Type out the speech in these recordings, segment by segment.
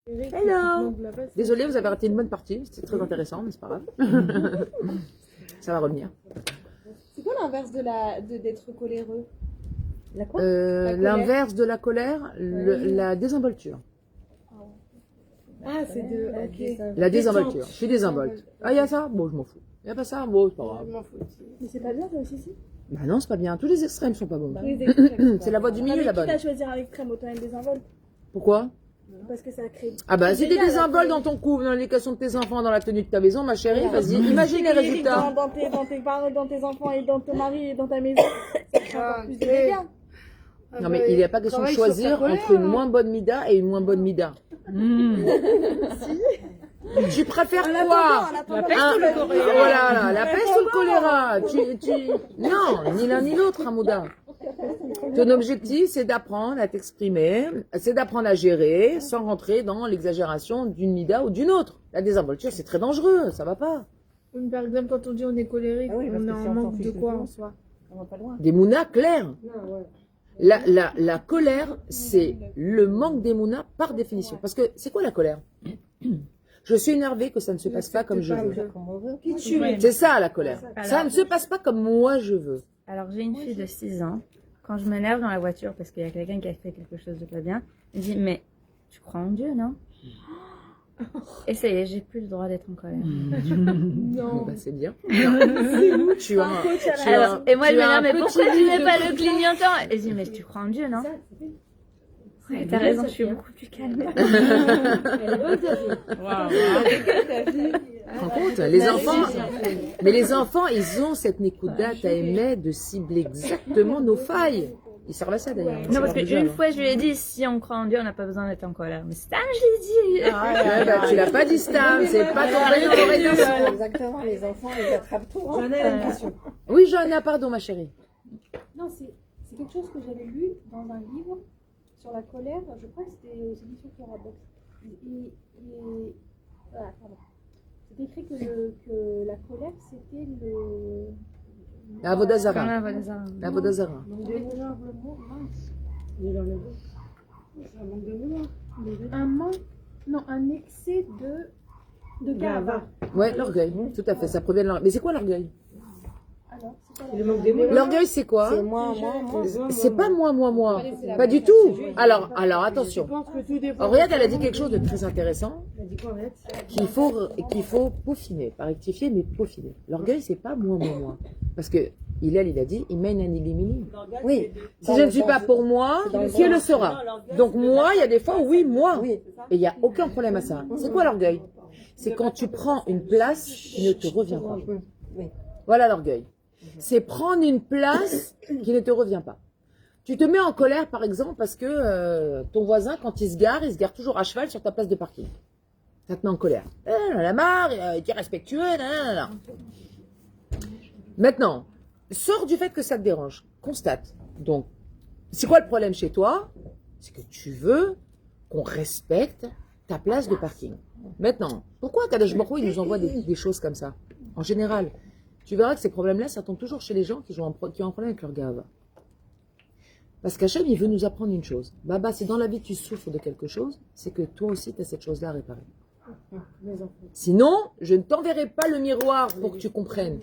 Hello. Désolée, vous avez raté une bonne partie. C'était très intéressant, mais c'est pas grave. Ça va revenir. C'est quoi l'inverse d'être coléreux? La quoi? L'inverse de la colère, la désinvolture. Ah, c'est de... Ok. La désinvolture. Je suis désinvolte. Ah, il y a ça? Bon, je m'en fous. Il n'y a pas ça? Bon, c'est pas grave. Je m'en fous aussi. Mais c'est pas bien, ça aussi, si? Bah non, c'est pas bien. Tous les extrêmes sont pas bons. Tous les extrêmes. C'est la voie du milieu, la bonne. Quitte à choisir un extrême, autant être désinvolte. Pourquoi? Parce que ça crée... Ah bah, si t'es désinvolte dans ton couple, dans l'éducation de tes enfants, dans la tenue de ta maison, ma chérie, vas-y, imagine les résultats. Dans tes enfants et dans ton mari et dans ta maison, ça crée encore plus de dégâts. Non, mais il n'y a pas question de choisir entre une moins bonne mida et une moins bonne mida. Tu préfères quoi? La peste ou le choléra? Voilà, la peste ou le choléra? Non, ni l'un ni l'autre, Hamouda. Ton objectif, c'est d'apprendre à t'exprimer, c'est d'apprendre à gérer sans rentrer dans l'exagération d'une mida ou d'une autre. La désinvolture, c'est très dangereux, ça va pas. Par exemple, quand on dit on est colérique, on est en manque de quoi en soi? On va pas loin. Des mounas clairs. La colère, c'est le manque d'émouna par définition. Parce que c'est quoi la colère? Je suis énervée que ça ne se passe pas comme je veux. Qui tu es? C'est ça la colère. Alors, Ça ne se passe pas comme moi je veux. Alors, j'ai une fille de 6 ans. Quand je m'énerve dans la voiture parce qu'il y a quelqu'un qui a fait quelque chose de pas bien, elle me dit, mais tu crois en Dieu, non? Et ça y est, j'ai plus le droit d'être en colère. Non. Bah, c'est bien. Tu as Alors, et moi, je tu as m'énerve, un mais petit pourquoi tu livre mets de pas le clignotant? Elle dit, mais tu crois en Dieu, non? Ouais, t'as raison, je suis beaucoup plus calme. Elle est bonne ta fille. Tu te rends compte, les enfants, mais les enfants, ils ont cette nekudat à aimer de cibler exactement nos failles. Ils servent à ça d'ailleurs. Non, parce qu'une fois, je lui ai dit, si on croit en Dieu, on n'a pas besoin d'être en colère. Mais Stan, je l'ai dit. Ouais, bah, tu l'as pas dit, Stam, c'est pas tombé dans l'oreille d'un sourd. Exactement, les enfants, ils attrapent tout. J'en ai une question. Oui, Johanna, pardon, ma chérie. Non, c'est quelque chose que j'avais lu dans un livre sur la colère. Je crois que c'était aux éditions Carabox. Voilà, pardon. C'était écrit que la colère, c'était le... La Vodazara. Comme la Vodazara. La Vodazara. Un manque... Non, un excès de gava. Ouais, l'orgueil, tout à fait, ça provient de l'orgueil. Mais c'est quoi l'orgueil? Alors, c'est C'est le manque d'émotion. L'orgueil, c'est quoi? C'est moi. C'est pas moi. Pas du tout. Alors attention. Henriette, elle a dit quelque chose de très intéressant qu'il faut peaufiner, pas rectifier, mais peaufiner. L'orgueil, c'est pas moi. Parce que il a dit, il mène un illimini. Oui. Si je ne suis pas pour moi, qui le sera? Donc moi, il y a des fois, oui, moi. Et il n'y a aucun problème à ça. C'est quoi l'orgueil? C'est quand tu prends une place qui ne te revient pas. Voilà l'orgueil. C'est prendre une place qui ne te revient pas. Tu te mets en colère, par exemple, parce que ton voisin, quand il se gare toujours à cheval sur ta place de parking. Ça te met en colère. On a marre, il est irrespectueux, nanana. Maintenant, sors du fait que ça te dérange. Constate. Donc, c'est quoi le problème chez toi? C'est que tu veux qu'on respecte ta place de parking. Maintenant, pourquoi Kadosh Baruch Hu, il nous envoie des choses comme ça? En général, tu verras que ces problèmes-là, ça tombe toujours chez les gens qui ont un problème avec leur gave. Parce qu'Hachem, il veut nous apprendre une chose. Baba, si dans la vie tu souffres de quelque chose, c'est que toi aussi, tu as cette chose-là à réparer. Sinon, je ne t'enverrai pas le miroir pour que tu comprennes.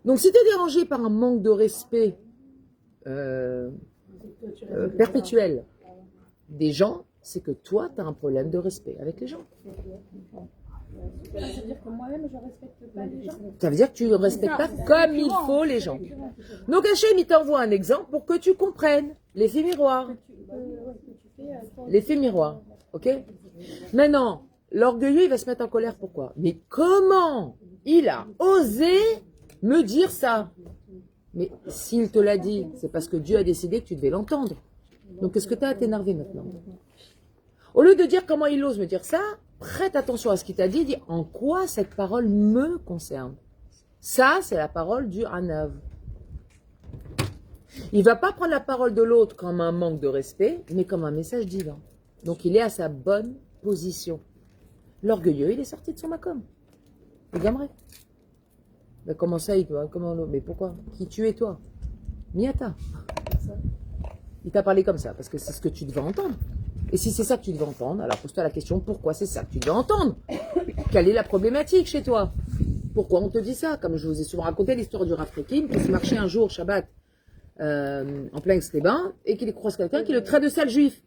Donc, si tu es dérangé par un manque de respect perpétuel des gens, c'est que toi, tu as un problème de respect avec les gens. Ça veut dire que moi-même, je ne respecte pas les gens. Ça veut dire que tu ne respectes pas comme il faut les gens. Donc Hachem, il t'envoie un exemple pour que tu comprennes l'effet miroir. L'effet miroir, ok? Maintenant, l'orgueilleux, il va se mettre en colère, pourquoi? Mais comment il a osé me dire ça? Mais s'il te l'a dit, c'est parce que Dieu a décidé que tu devais l'entendre. Donc qu'est-ce que tu as à t'énerver maintenant? Au lieu de dire comment il ose me dire ça, prête attention à ce qu'il t'a dit, dis en quoi cette parole me concerne. Ça, c'est la parole du Hanav. Il ne va pas prendre la parole de l'autre comme un manque de respect, mais comme un message divin. Donc il est à sa bonne position. L'orgueilleux, il est sorti de son macom. Il gagnerait. Mais comment ça, il doit, mais pourquoi? Qui tu es toi? Miata. Il t'a parlé comme ça, parce que c'est ce que tu devais entendre. Et si c'est ça que tu devais entendre, alors pose-toi la question, pourquoi c'est ça que tu devais entendre? Quelle est la problématique chez toi? Pourquoi on te dit ça? Comme je vous ai souvent raconté l'histoire du Rav Trekim, qui se marchait un jour, Shabbat, en plein Aix-les-Bains, et qu'il croise quelqu'un qui le traite de sale juif.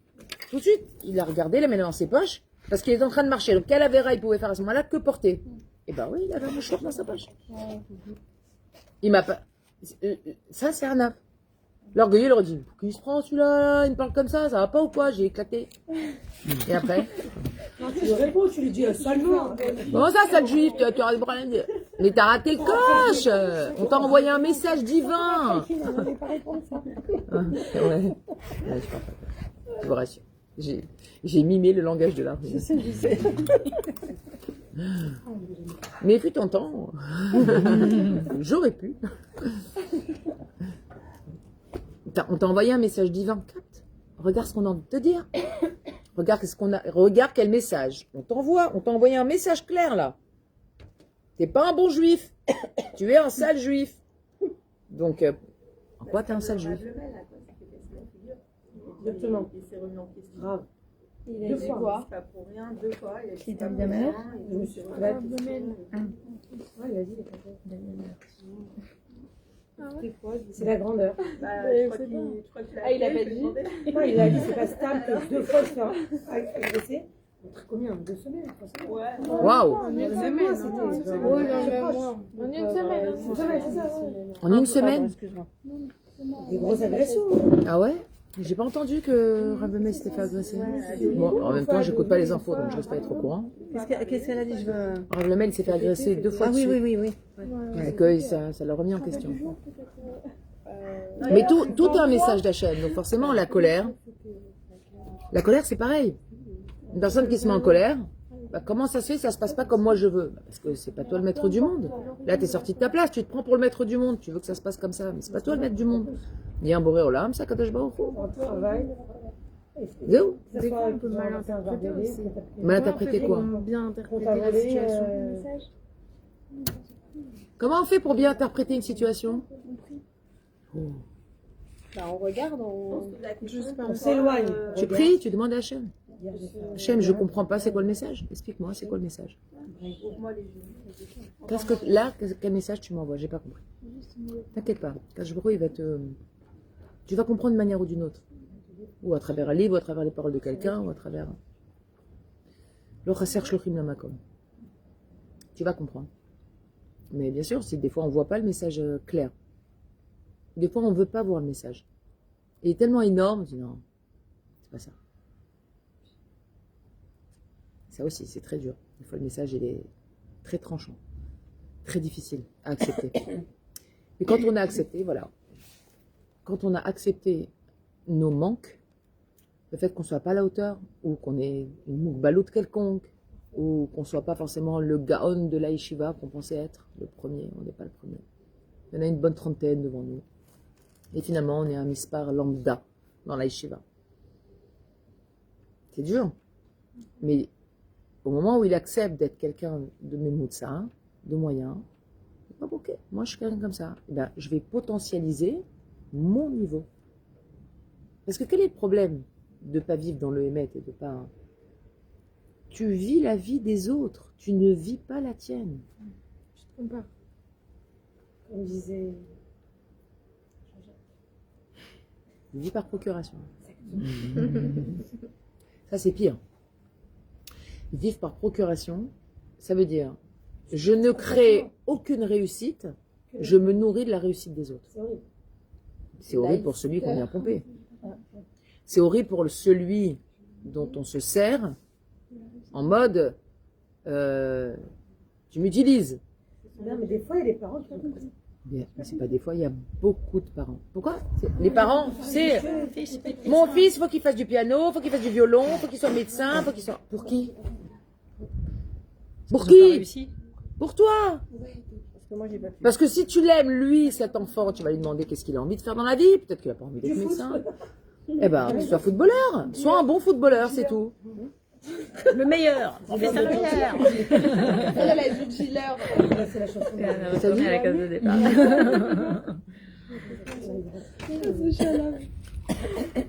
Tout de suite, il l'a regardé, l'a mis dans ses poches, parce qu'il est en train de marcher. Donc, quelle avéra il pouvait faire à ce moment-là que porter? Eh ben oui, il avait un mouchoir dans sa poche. Il m'a pas... Ça, c'est un ap. L'orgueilleux leur dit, qui se prend celui-là, il me parle comme ça va pas ou quoi? J'ai éclaté. Et après? Tu lui réponds, tu lui dis salement. Bon, ça, sale juif, tu auras des problèmes. Mais t'as raté le coche! On t'a envoyé un message divin! Ouais, je parle pas. Je vous rassure. J'ai mimé le langage de l'art. Je sais. Mais fut en temps, j'aurais pu. On t'a envoyé un message divin. Capte. Regarde ce qu'on a envie de te dire. Regarde quel message. On t'a envoyé un message clair là. T'es pas un bon juif. Tu es un sale juif. Donc, en quoi t'es un sale juif? Exactement. Il s'est remis en question. Grave. Il a Deux dit fois. quoi? Pas pour rien, 2 fois. Il a dit Qui pas donne pour de rien, mer? je me suis remis en question. Ouais, il a dit les cadeaux. Ah ouais. C'est la grandeur. Bah, Ouais, je crois c'est qu'il bien. je crois qu'il a Ah, il a appelé, pas je dit. lui ai demandé. Non, il a dit c'est pas stable que 2 fois il se fait agresser. Combien? 2 semaines? 3 semaines? Ouais. Waouh! En une Une semaine. semaine, hein. c'était. Oui, dans moi. En une semaine. hein. Une semaine, c'est ça, ouais. En une semaine? Excuse-moi. Des grosses agressions. Ah ouais? J'ai pas entendu que Rabemel s'était fait agresser. Bon, en même temps, j'écoute pas les infos, donc je reste pas être au courant. Qu'est-ce qu'elle a dit? Je veux. Rabemel s'est fait agresser 2 fois de suite. oui. Et que ça l'a remis en question. Mais tout est un message d'Hachem. Donc forcément, la colère, c'est pareil. Une personne qui se met en colère, bah, comment ça se fait? Ça se passe pas comme moi je veux. Bah, parce que c'est pas toi le maître du monde. Là, tu es sorti de ta place, tu te prends pour le maître du monde. Tu veux que ça se passe comme ça, mais c'est pas toi le maître du monde. Il y a un boré olam, ça Kadosh Baruch Hu. On travaille. Zéro. Des fois, on peut mal interpréter aussi. Mal interprété quoi? Bien interpréter la situation. Comment on fait pour bien interpréter une situation? Bah, on regarde, je sais pas, On s'éloigne. Tu pries, tu demandes à Hachem. Hachem, je comprends pas, c'est quoi le message? Explique-moi, c'est quoi le message? Quel message tu m'envoies? J'ai pas compris. T'inquiète pas, Kadosh Baruch Hu, il va te... Tu vas comprendre d'une manière ou d'une autre. Ou à travers un livre, ou à travers les paroles de quelqu'un, ou à travers... Lo chaser shlochim lamakom. Tu vas comprendre. Mais bien sûr, si des fois on voit pas le message clair. Des fois on veut pas voir le message. Il est tellement énorme, on dit non, c'est pas ça. Ça aussi, c'est très dur. Des fois le message, il est très tranchant. Très difficile à accepter. Mais quand on a accepté, voilà. Quand on a accepté nos manques, le fait qu'on soit pas à la hauteur, ou qu'on ait une moukbaloute quelconque, ou qu'on soit pas forcément le gaon de la yeshiva qu'on pensait être, le premier, on n'est pas le premier. Il y en a une bonne trentaine devant nous. Et finalement, on est un mispar lambda dans la yeshiva. C'est dur. Mais au moment où il accepte d'être quelqu'un de mémoutsa, de moyen, ok, moi je suis quelqu'un comme ça, eh ben, je vais potentialiser mon niveau. Parce que quel est le problème de ne pas vivre dans le Hémet et de pas... Tu vis la vie des autres, tu ne vis pas la tienne. Je te compare. On disait. Vie par procuration. Ça c'est pire. Vivre par procuration, ça veut dire je ne crée aucune réussite, je me nourris de la réussite des autres. C'est horrible. C'est horrible pour celui qu'on vient pomper. C'est horrible pour celui dont on se sert en mode tu m'utilises. Non, mais des fois, il y a des parents qui font comme ça. Mais c'est pas des fois, il y a beaucoup de parents. Pourquoi? Les parents, c'est mon fils, faut qu'il fasse du piano, faut qu'il fasse du violon, faut qu'il soit médecin, faut qu'il soit... Pour qui? Pour qui? Pour toi. Parce que moi, j'ai pas pu. Parce que si tu l'aimes, lui, cet enfant, tu vas lui demander qu'est-ce qu'il a envie de faire dans la vie. Peut-être qu'il n'a pas envie d'être médecin. Eh ben, sois footballeur. Sois un bon footballeur, c'est tout. Le meilleur. On fait ça le meilleur. Elle a du chiller. C'est la chanson. On a retourné à la case de départ.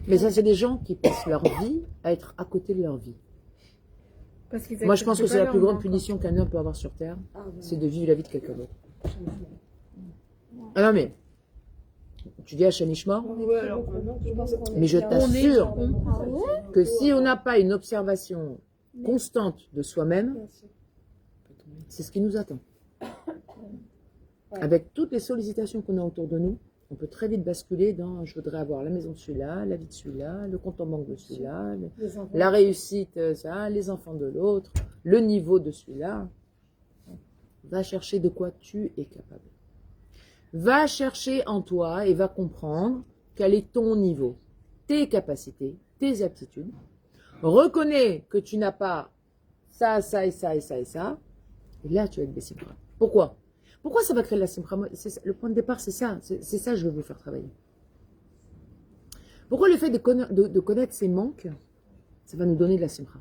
Mais ça, c'est des gens qui passent leur vie à être à côté de leur vie. Moi, je pense que c'est la plus grande punition qu'un homme peut avoir sur Terre, c'est de vivre la vie de quelqu'un d'autre. Ah non, mais tu dis Hachem Ishma, mais je t'assure que si on n'a pas une observation constante de soi-même, c'est ce qui nous attend. Avec toutes les sollicitations qu'on a autour de nous, on peut très vite basculer dans je voudrais avoir la maison de celui-là, la vie de celui-là, le compte en banque de celui-là, la réussite, ça, les enfants de l'autre, le niveau de celui-là. Va chercher de quoi tu es capable. Va chercher en toi et va comprendre quel est ton niveau, tes capacités, tes aptitudes. Reconnais que tu n'as pas ça, ça et ça et ça et ça. Et là, tu vas être Bessimcha. Pourquoi? Pourquoi ça va créer la simcha? Le point de départ, c'est ça. C'est ça que je veux vous faire travailler. Pourquoi le fait de connaître ses manques, ça va nous donner de la simcha?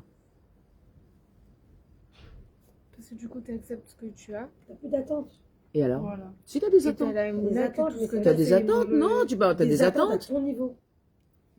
Parce que du coup, tu acceptes ce que tu as. T'as plus d'attente. Et alors? Voilà. Si tu as des attentes. Des attentes, mais Tu as des attentes? Non, tu as des à attentes. ton niveau.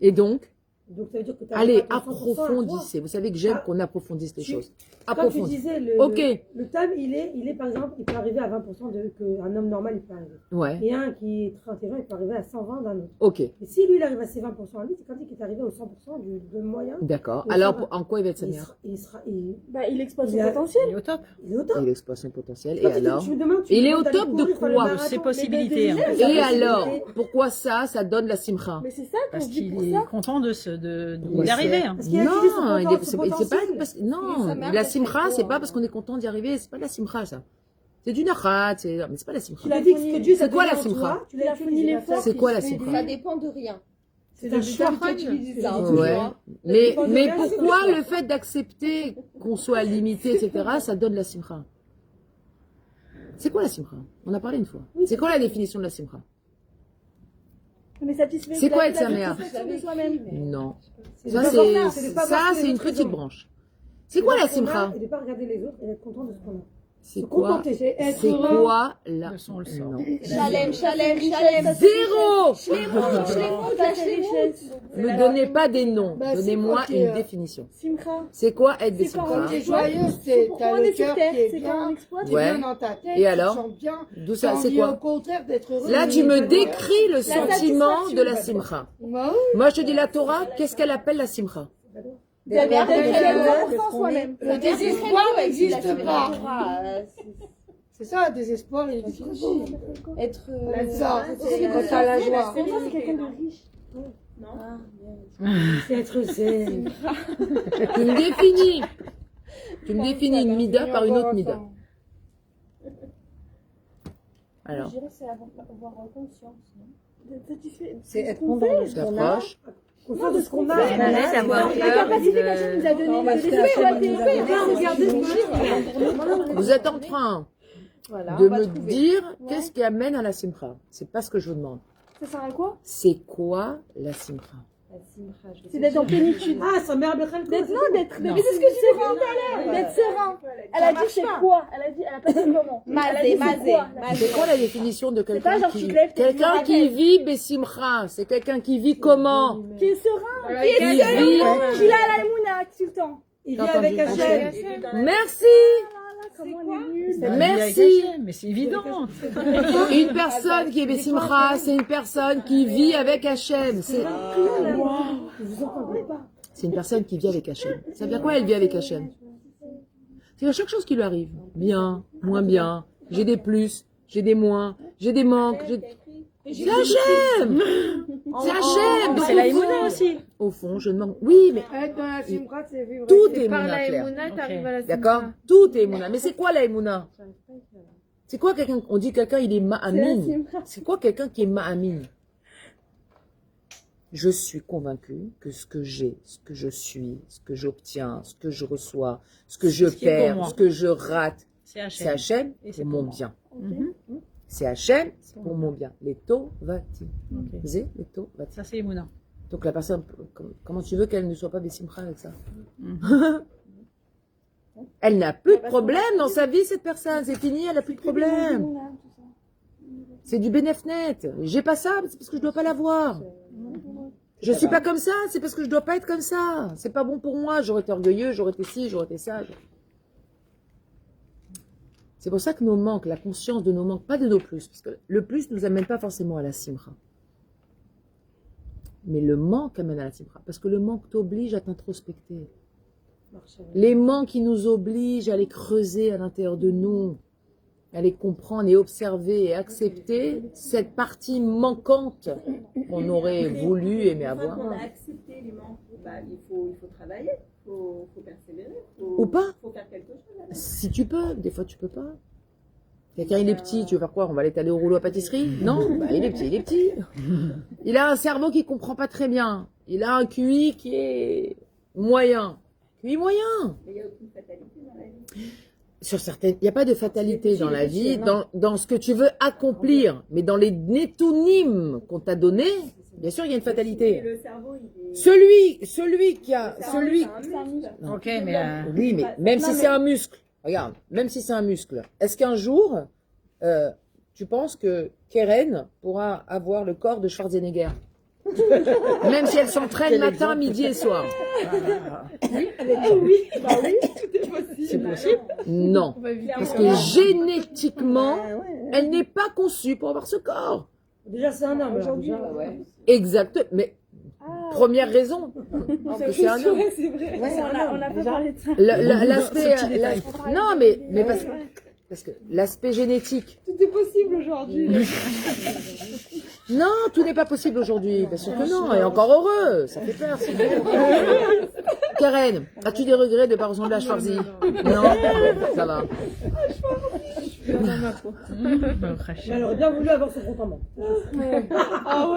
Et donc, Donc ça veut dire que t'as allez, pas 100% à toi. approfondissez. Vous savez que j'aime Ah, qu'on approfondisse les tu- choses. Quand tu Approfondissez. disais, Ok. le time, il est par exemple, il peut arriver à 20% qu'un homme normal, il peut arriver. Ouais. Et un qui est très intelligent, il peut arriver à 120 d'un autre. Ok. Et si lui, il arrive à ses 20% à lui, c'est quand il est arrivé au 100% de moyen. D'accord. Mais Alors, ça va. en quoi il va être sa Il mère? Il exploite son Il a- potentiel. Il est au top. Il est au top. Il exploite son potentiel. Et Quand tu- alors? tu me demandes, tu Il me est demandes au d'aller top de courir, faire le quoi? marathon, Ses mais possibilités, de- hein. de- Et de- alors? de- Pourquoi ça donne la simcha? Mais c'est ça qu'on Parce vit qu'il pour est ça. content Ouais, d'y arriver. Hein. Parce qu'il a utilisé son Non, potentiel, c'est son pas potentiel. parce, Il non, est sa mère, la c'est simcha, très c'est fort, pas parce qu'on est content d'y arriver, c'est pas de la simcha, ça. C'est du nachat, mais c'est pas la simcha. Tu l'as dit que ce que Dieu t'a C'est quoi donné la en simcha? toi, tu Il a l'as fourni utilisé. l'effort. C'est quoi la Ça simcha? dépend de rien. C'est un choix. Tu ça, Ouais. vois. Mais rien, c'est pourquoi le choix. le fait d'accepter qu'on soit limité, etc., ça donne la simcha? C'est quoi la simcha? On a parlé une fois. C'est quoi la définition de la simcha? Mais satisfait. C'est quoi être sa la mère? satisfaction de soi-même. Non. C'est Ça, de pas c'est, voir c'est de pas ça, voir que c'est les une autres petite ont. branche. C'est quoi la simcha? Et de ne pas regarder les autres et d'être content de ce qu'on a. C'est Se quoi? contenter. C'est quoi la... Le son, le sort. Non. Chalem. Zéro! Richesse. Ne donnez pas des noms. Bah, Donnez-moi c'est quoi une qui, définition. Simcha. C'est quoi être des C'est quand simcha? T'es joyeuse, c'est Pourquoi t'as on le est sur cœur terre? qui est C'est quand on bien, exploite. t'es Ouais. bien dans ta tête, Et alors? tu te sens bien. D'où T'as ça, c'est envie au quoi? contraire d'être heureux. Là, tu me décris le sentiment satisfaction. de la simcha. Bah oui. Moi, je te dis la Torah, qu'est-ce qu'elle appelle la simcha? D'avoir Derrière, confiance en soi-même. Le désespoir n'existe pas. C'est C'est ça, le désespoir, il existe aussi. être. Ça, c'est quand t'as la joie. Confiance, c'est quelqu'un de riche. C'est être zen. Tu me définis. Tu me définis une mida par une autre mida. Alors, Je dirais que c'est avoir conscience. D'être satisfait. C'est être qu'on content fait. de je t'approche. Conscient de ce qu'on a. On arrête d'avoir La peur capacité qu'Hachem nous a donnée. Non, parce de que laisser Hachem éclater. nous a donné Viens, regardez ce ce que Vous êtes en train Voilà, de on va me trouver. dire qu'est-ce qui amène à la simcha. C'est pas ce que je vous demande. ça sert à quoi? C'est quoi la simcha? C'est d'être en plénitude. Ah, sa mère Bechel. D'être d'être Non. mais c'est ce que je disais tout à l'heure. D'être serein. Elle a dit c'est quoi? Elle a pas dit comment. Elle a dit c'est quoi? C'est quoi la définition de pas quelqu'un genre qui... tu te lèves, tu Quelqu'un te qui vit Bessimcha, c'est quelqu'un qui vit comment? Qui est serein. Qui vit... Qui a la mouna tout le temps. Il vit avec Hachem. Merci! Comment on est nul. Merci! Mais c'est évident. Une personne qui est Bessimcha, c'est une personne qui vit avec Hachem. C'est une personne qui vit avec Hachem. Ça veut dire quoi, elle vit avec Hachem? C'est à chaque chose qui lui arrive. Bien, moins bien. J'ai des plus, j'ai des moins, j'ai des manques. C'est Hachem! C'est Hachem! Donc, C'est la au émouna fond- aussi. Au fond, je demande. Oui, mais Être dans la simra, c'est vivre. tout est Par Emouna, la Claire. émouna, t'arrives à la D'accord? Tout est Emouna. Mais c'est quoi la Emouna? C'est quoi quelqu'un, on dit quelqu'un il est ma'amin. C'est quoi quelqu'un qui est ma'amin? Je suis convaincu que ce que j'ai, ce que je suis, ce que j'obtiens, ce que je reçois, ce que je Ce qui est pour perds, moi. ce que je rate, C'est c'est Hachem. Hachem Et c'est pour pour mon moi. bien. Mhm. C'est Hachem, c'est pour mon bien. Les tovati. Ok. Zé, les tovati. Ça, c'est émouna. Donc la personne, comment tu veux qu'elle ne soit pas Bessimcha avec ça? Elle n'a plus de problème dans sa vie, cette personne. C'est fini, elle n'a plus de problème. C'est du bénéf net. J'ai pas ça, c'est parce que je dois pas l'avoir. Je suis pas comme ça, c'est parce que je dois pas être comme ça. C'est pas bon pour moi, j'aurais été orgueilleux, j'aurais été ci, j'aurais été ça. C'est pour ça que nos manques, la conscience de nos manques, pas de nos plus, parce que le plus nous amène pas forcément à la simra. Mais le manque amène à la simra, parce que le manque t'oblige à t'introspecter. Les manques qui nous obligent à les creuser à l'intérieur de nous, à les comprendre et observer et accepter cette partie manquante qu'on aurait voulu aimer avoir. Quand on a accepté les manques, il faut travailler, il faut persévérer. Ou pas. Il faut faire quelque chose. Si tu peux, des fois tu peux pas. Quelqu'un il est petit, tu veux faire quoi? On va l'étaler au rouleau à pâtisserie? Non, bah, il est petit, il est petit. Il a un cerveau qui comprend pas très bien. Il a un QI qui est moyen. QI moyen. Mais il n'y a aucune fatalité dans la vie. Sur certaines, il n'y a pas de fatalité dans la vie, dans ce que tu veux accomplir, mais dans les nétonymes qu'on t'a donnés, bien sûr il y a une fatalité. Le cerveau, il est... Celui qui a, celui. Ok, mais Oui, mais même si c'est un muscle, regarde, même si c'est un muscle, est-ce qu'un jour, tu penses que Keren pourra avoir le corps de Schwarzenegger? Même si elle s'entraîne matin, midi et soir. c'est possible. Non, parce que génétiquement, elle n'est pas conçue pour avoir ce corps. Déjà, c'est un homme. Déjà, Exact, mais première raison que c'est un homme. C'est vrai. On n'a pas parlé de ça. L'aspect, non, mais parce que l'aspect génétique. Tout est possible aujourd'hui. Non, tout n'est pas possible aujourd'hui. Bien sûr que non, et encore heureux. Ça fait peur. Karen, as-tu des regrets de ne pas ressembler à Schwarzy? Non, ça va. elle aurait bien voulu avoir son compte en banque.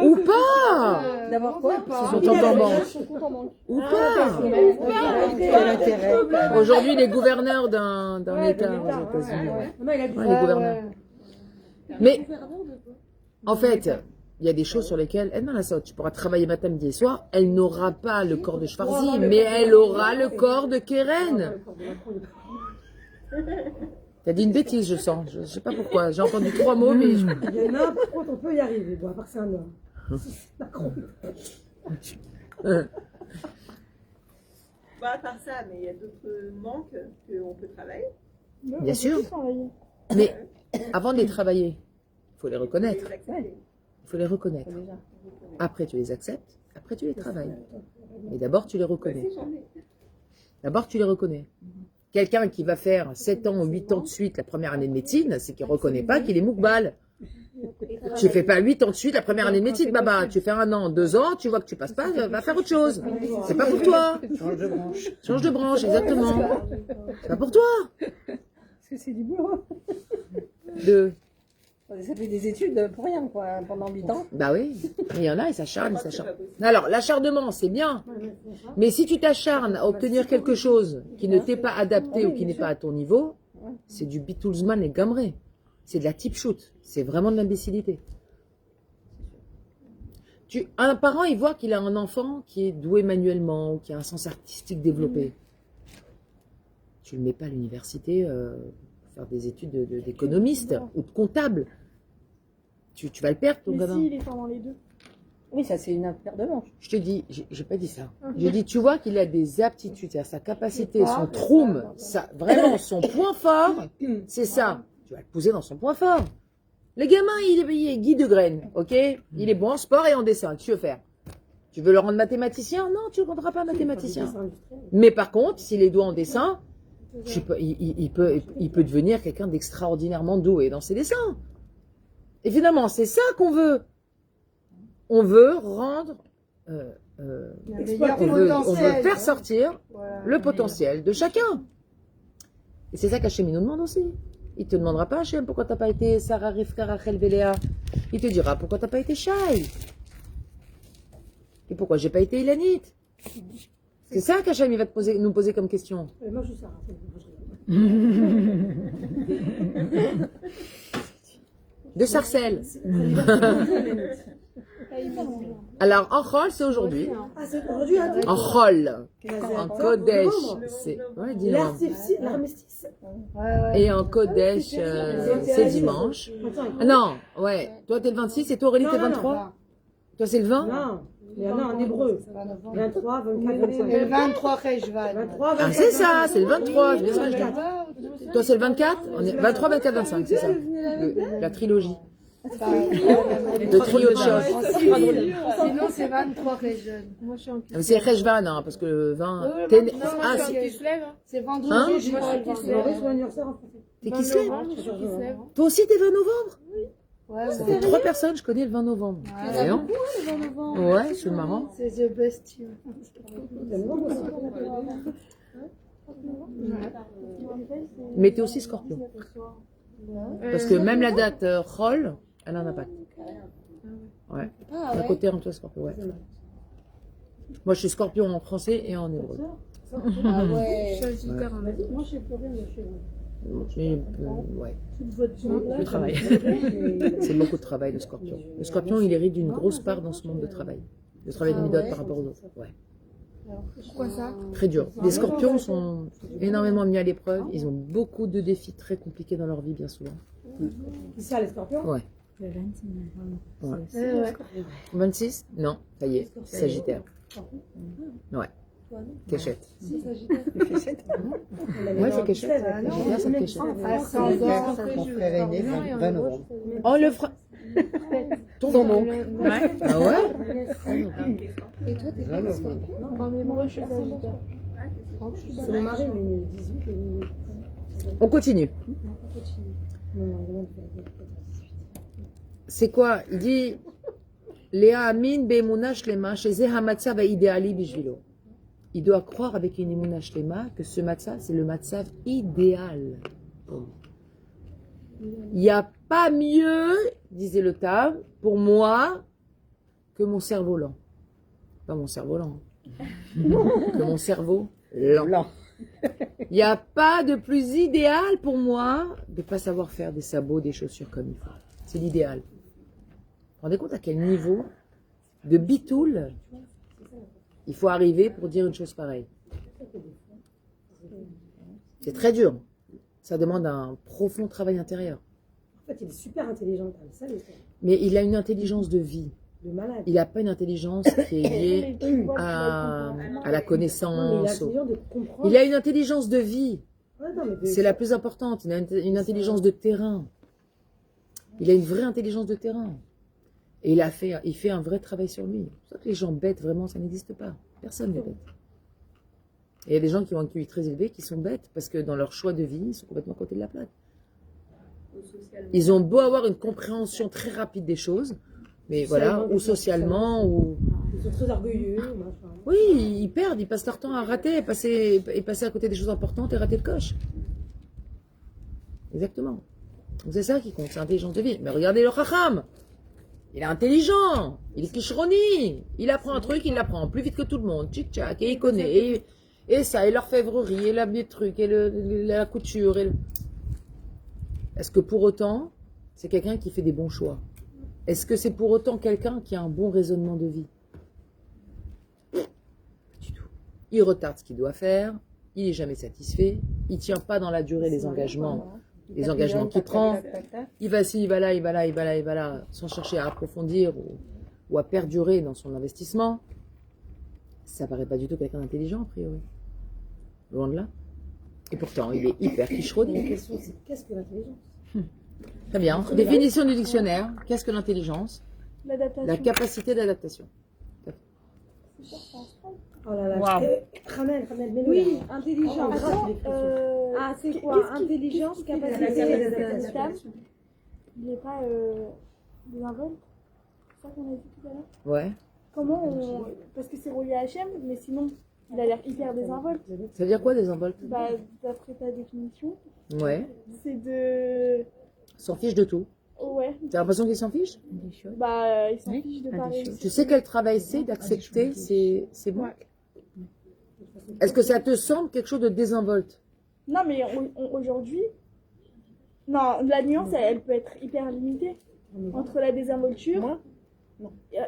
Ou pas. D'avoir quoi? Son compte en banque. Ou pas. Quel intérêt? Aujourd'hui, il est gouverneur d'un État aux États-Unis. Non, il a dit Ouais, il est gouverneur. Mais, en fait, il y a des choses sur lesquelles, elle, non, ça, tu pourras travailler matin, midi et soir, elle n'aura pas le corps de Schwarzy, mais elle aura le corps de Keren. T'as dit une bêtise, je sens. Je sais pas pourquoi. J'ai entendu 3 mots, mais... il y en a, par contre, on peut y arriver. Bon, à part que c'est un homme. Macron. À part ça, mais il y a d'autres manques qu'on peut travailler. Bien sûr. Mais avant de les travailler, il faut les reconnaître. Il faut les reconnaître. Après, tu les acceptes. Après, tu les travailles. Mais d'abord, tu les reconnais. D'abord, tu les reconnais. Quelqu'un qui va faire 7 ans ou 8 ans de suite la première année de médecine, c'est qu'il ne reconnaît pas qu'il est moukbal. Tu fais pas 8 ans de suite la première année de médecine, baba. Tu fais 1 an, 2 ans, tu vois que tu passes pas, va faire autre chose. C'est pas pour toi. Change de branche. Change de branche, exactement. C'est pas pour toi. Parce que c'est du boulot. Ça fait des études pour rien, quoi, pendant 8 ans. Bah oui, il y en a, ils s'acharnent, ils s'acharnent. Alors, l'acharnement, c'est bien. Mais si tu t'acharnes à obtenir quelque chose qui ne t'est pas adapté ou qui n'est pas à ton niveau, c'est du bitoulzman et gamré. C'est de la type shoot. C'est vraiment de l'imbécilité. Un parent, il voit qu'il a un enfant qui est doué manuellement ou qui a un sens artistique développé. Tu le mets pas à l'université faire des études d'économiste ou de comptable. Tu vas le perdre, ton gamin. Si, il est pendant les deux. Oui, ça, c'est une paire de manches. Je te dis, j'ai pas dit ça. J'ai dit, tu vois qu'il a des aptitudes, c'est-à-dire sa capacité, son troum, vraiment son point fort, c'est ça. Tu vas le poser dans son point fort. Le gamin, il est guide de graines, ok? Il est bon en sport et en dessin. Qu'est-ce que tu veux faire? Tu veux le rendre mathématicien? Non, tu ne le rendras pas mathématicien. Mais par contre, s'il est doué en dessin, il peut devenir quelqu'un d'extraordinairement doué dans ses dessins. Et finalement, c'est ça qu'on veut. On veut rendre, on veut faire sortir le potentiel de chacun. Et c'est ça qu'Hachem nous demande aussi. Il ne te demandera pas, Hachem, pourquoi tu n'as pas été Sarah, Rivka, Rachel, Véléa. Il te dira, pourquoi tu n'as pas été Shai. Et pourquoi j'ai pas été Ilanite. C'est ça qu'Hachem va nous poser comme question. Moi, je suis Sarah. De Sarcelles. Alors, en Chol, c'est aujourd'hui. Ah, c'est aujourd'hui, hein? En Chol. En Kodesh, c'est l'armistice. Et en Kodesh, c'est dimanche. Ah non, ouais. Toi, t'es le 26 et toi, Aurélie, t'es le 23? Toi, c'est le 20? Non. Il y en a en hébreu. 23, 24, 25. Le 23 Rejvan. 23, Ah, 24, c'est ça, 25. c'est le 23. C'est bien ça que je dis. Toi, c'est le 24. On est 23, 24, 25, c'est ça. La trilogie. Le trio de choses. Sinon, c'est 23 Rejvan. Moi, je suis en Ah, mais c'est Rejvan, hein, parce que le 20. Ah, c'est. C'est vendredi. Hein je Moi, crois. je suis qui se On va lève. son anniversaire en français. T'es qui se lève? Je suis qui se lève. Toi aussi, t'es 20 novembre? Ouais, Ça fait 3 personnes, je connais le 20 novembre. Voyons. Ouais, c'est marrant. c'est The Best You. Mais t'es aussi scorpion. Parce que même la date Roll, elle a un impact. Ouais. D'un côté, en toi, scorpion, ouais. Moi, je suis scorpion en français et en hébreu. Ah ouais. Moi, je sais plus rien, je sais. Mais, ouais. Le travail. C'est beaucoup de travail, le scorpion. Le scorpion, il hérite d'une grosse part dans ce monde de travail. Le travail de Midot par rapport aux autres. Ouais. Pourquoi ça? Très dur. Les scorpions sont énormément mis à l'épreuve. Ils ont beaucoup de défis très compliqués dans leur vie, bien souvent. Qui ça, les scorpions? Ouais. Le 26, Ouais. Ouais. 26? Non, ça y est. Sagittaire. Ouais. Cachette. Ouais, c'est cachette. Sagittaire, c'est cachette. Mon frère est né 20 novembre. Oh, le frère. Ton oncle. Ouais. Ah ouais? Et toi, t'es pas Non, mais moi, je suis sagittaire. C'est mon mari, mais il est 18 et il est... On continue. C'est quoi? Il dit Léa Amin Be'emuna Shlema Sheze Hamatzav Ideali Bishvilo. Il doit croire avec une Emuna Shlema que ce matzav, c'est le matzav idéal pour lui. Il n'y a pas mieux, disait le Tav, pour moi, que mon cerveau lent. Pas mon cerveau lent. Que mon cerveau lent. Il n'y a pas de plus idéal pour moi de ne pas savoir faire des sabots, des chaussures comme il faut. C'est l'idéal. Vous vous rendez compte à quel niveau de bitoul il faut arriver pour dire une chose pareille? C'est très dur. Ça demande un profond travail intérieur. En fait, il est super intelligent, ça, Mais il a une intelligence de vie. de malade. Il n'a pas une intelligence qui est liée à la connaissance. Non, mais il a intelligent de comprendre. Il a une intelligence de vie. Ouais, non, mais de- C'est la plus importante. Il a une intelligence de terrain. Il a une vraie intelligence de terrain. Et il fait un vrai travail sur lui. C'est pour ça que les gens bêtes, vraiment, ça n'existe pas. Personne n'est bête. Et il y a des gens qui ont un QI très élevé qui sont bêtes parce que dans leur choix de vie, ils sont complètement à côté de la plaque. Ils ont beau avoir une compréhension très rapide des choses, mais voilà, ou socialement, ou... Ils sont très orgueilleux. Machin. Oui, ils perdent, ils passent leur temps à rater, passer à côté des choses importantes et rater le coche. Exactement. Donc c'est ça qui compte, c'est l'intelligence de vie. Mais regardez le Chacham. Il est intelligent, il est kishroni, il apprend un truc, il l'apprend plus vite que tout le monde, tchic-tchac, et il connaît, et ça, et l'orfèvrerie, et les trucs, et la couture. Est-ce que pour autant, c'est quelqu'un qui fait des bons choix? Est-ce que c'est pour autant quelqu'un qui a un bon raisonnement de vie? Du tout. Il retarde ce qu'il doit faire, il n'est jamais satisfait, il ne tient pas dans la durée les engagements qu'il prend. Il va ci, il va là, il va là, il va là, il va là, sans chercher à approfondir ou à perdurer dans son investissement. Ça paraît pas du tout quelqu'un d'intelligent, a priori. Loin de là. Et pourtant, il est hyper La kishroni. question, c'est qu'est-ce que l'intelligence? Très bien. Définition du dictionnaire. Qu'est-ce que l'intelligence? L'adaptation. La capacité d'adaptation. Oh là là, Wow. Ramène, mets-le Oui, là. intelligence. Ah, c'est c'est quoi quoi? Intelligence, capacité d'adaptation. Il n'est pas désinvolte. C'est ça qu'on a dit tout à l'heure. Ouais. Comment on... Parce que c'est relié à Hachem, mais sinon, il a l'air hyper désinvolte. Ça veut dire quoi, désinvolte? Bah, d'après ta définition, Ouais. c'est de... S'en fiche de tout. Ouais, T'as l'impression qu'il s'en fiche? Des choses. bah, il s'en Oui, fiche de ah, pas des réussir. Tu sais quel travail c'est d'accepter c'est bon? Est-ce que ça te semble quelque chose de désinvolte? Non, mais aujourd'hui... Non, la nuance, elle peut être hyper limitée. Entre la désinvolture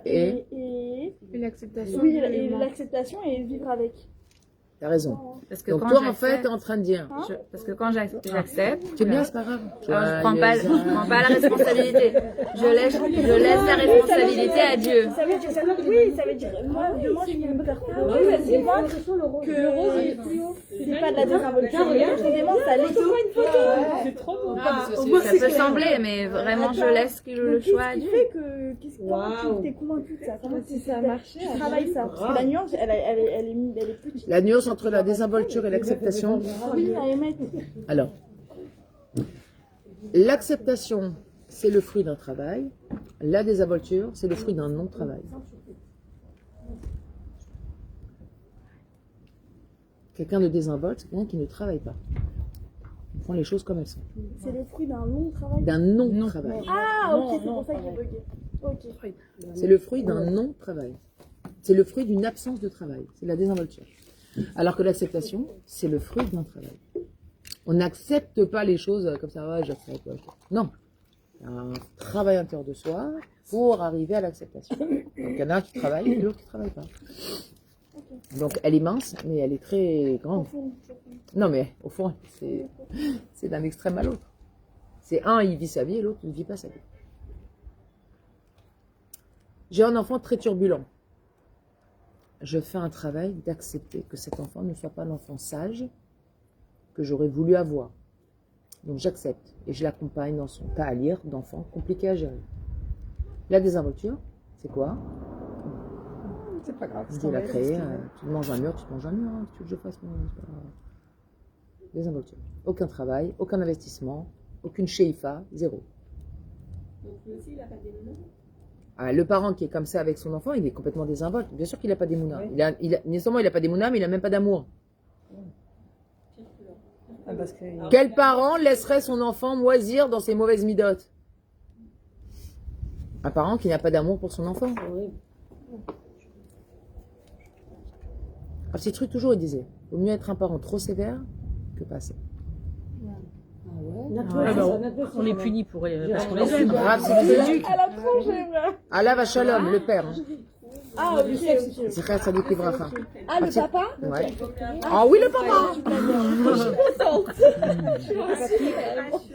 et Et l'acceptation. oui, et l'acceptation et vivre avec. T'as raison. Parce que Donc quand toi, en j'accepte- fait, t'es en train de dire, parce que quand j'accepte, c'est bien, c'est pas grave. alors je prends pas la responsabilité. Je laisse la responsabilité à Dieu. Ça veut dire, oui, ça veut dire, moi, demain, je peux me faire pleurer, je démontre que c'est pas de la désinvolture, je démontre à l'équipe. C'est trop beau. Ça peut sembler, mais vraiment, je laisse le choix à Qu'est-ce qui Dieu. fait que, comment tu t'es convaincu de ça? Comment ça a marché? Tu travailles ça. Parce que la nuance, elle est petite. La nuance entre la désinvolture et l'acceptation. Oui, à émettre. Alors, l'acceptation, c'est le fruit d'un travail. La désinvolture, c'est le fruit d'un non-travail. Quelqu'un de désinvolte, c'est quelqu'un qui ne travaille pas. Il prend les choses comme elles sont. C'est le fruit d'un long travail. D'un non-travail. Ah, ok, c'est pour ça que j'ai bugué. Ok. C'est le fruit d'un non-travail. C'est le fruit d'une absence de travail. C'est la désinvolture. Alors que l'acceptation, c'est le fruit d'un travail. On n'accepte pas les choses comme ça, ouais, j'accepte. Ouais. Non. Il y a un travail intérieur de soi pour arriver à l'acceptation. Donc il y en a un qui travaille et l'autre qui ne travaille pas. Donc elle est mince, mais elle est très grande. Non, mais au fond, c'est d'un extrême à l'autre. C'est un, il vit sa vie et l'autre ne vit pas sa vie. J'ai un enfant très turbulent. Je fais un travail d'accepter que cet enfant ne soit pas l'enfant sage que j'aurais voulu avoir. Donc j'accepte et je l'accompagne dans son tas à lire d'enfants compliqués à gérer. La désinvolture, c'est quoi? C'est pas grave. Dieu l'a créé, tu te manges un mur, tu veux que je fasse mon... Désinvolture. Aucun travail, aucun investissement, aucune sheifa, zéro. Donc lui aussi, il n'a pas des noms. Ah, le parent qui est comme ça avec son enfant, il est complètement désinvolte. Bien sûr qu'il n'a pas d'émouna. Non seulement il n'a pas d'émouna, mais il n'a même pas d'amour. Ah, parce que... Quel parent laisserait son enfant moisir dans ses mauvaises midotes? Un parent qui n'a pas d'amour pour son enfant. Un petit truc toujours, il disait, vaut mieux être un parent trop sévère que pas assez. On les punit pour parce qu'on les aime. Grave, c'est des éduques. Elle a trop j'aime. Allah va shalom, le père. Hein. Ah, ok, ok. Zikha Sadik Livracha. Ah, le papa? Ouais. Ah oui, le papa.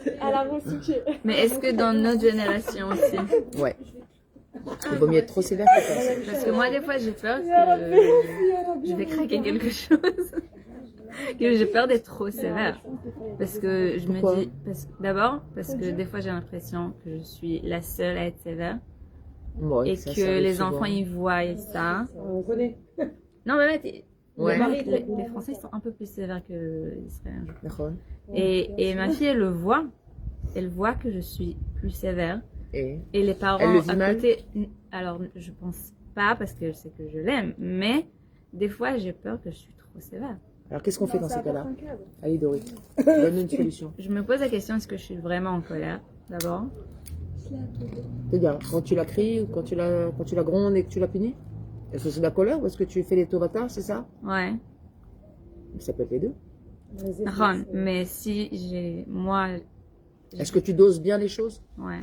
Elle a recyclé. Mais est-ce que dans notre génération aussi? Ouais. Il vaut mieux être trop sévère que pas assez. Parce que moi, des fois, j'ai peur que je vais craquer quelque chose. Que j'ai peur d'être trop sévère. Parce que je Pourquoi? me dis, d'abord, parce que des fois, j'ai l'impression que je suis la seule à être sévère. Ouais, Et ça que arrive les souvent. enfants, ils voient ça. On connaît. Non, mais Ouais. les Français, ils sont un peu plus sévères que les Israéliens. je crois. D'accord. Et ma fille, elle le voit. Elle voit que je suis plus sévère. Et Et les parents Elle le vit à mal? côté, alors je pense pas parce que je sais que je l'aime, mais des fois j'ai peur que je suis trop sévère. alors qu'est-ce qu'on fait dans Ça ces cas-là? apporte un cadre. Allez Dorit, donne une solution. Je me pose la question, est-ce que je suis vraiment en colère d'abord? C'est-à-dire, quand tu la cries, ou quand tu la grondes et que tu la punis? Est-ce que c'est de la colère ou est-ce que tu fais des tovatas, c'est ça? Ouais. Ça peut être les deux. Ron, mais si moi, Est-ce que tu doses bien les choses? ouais.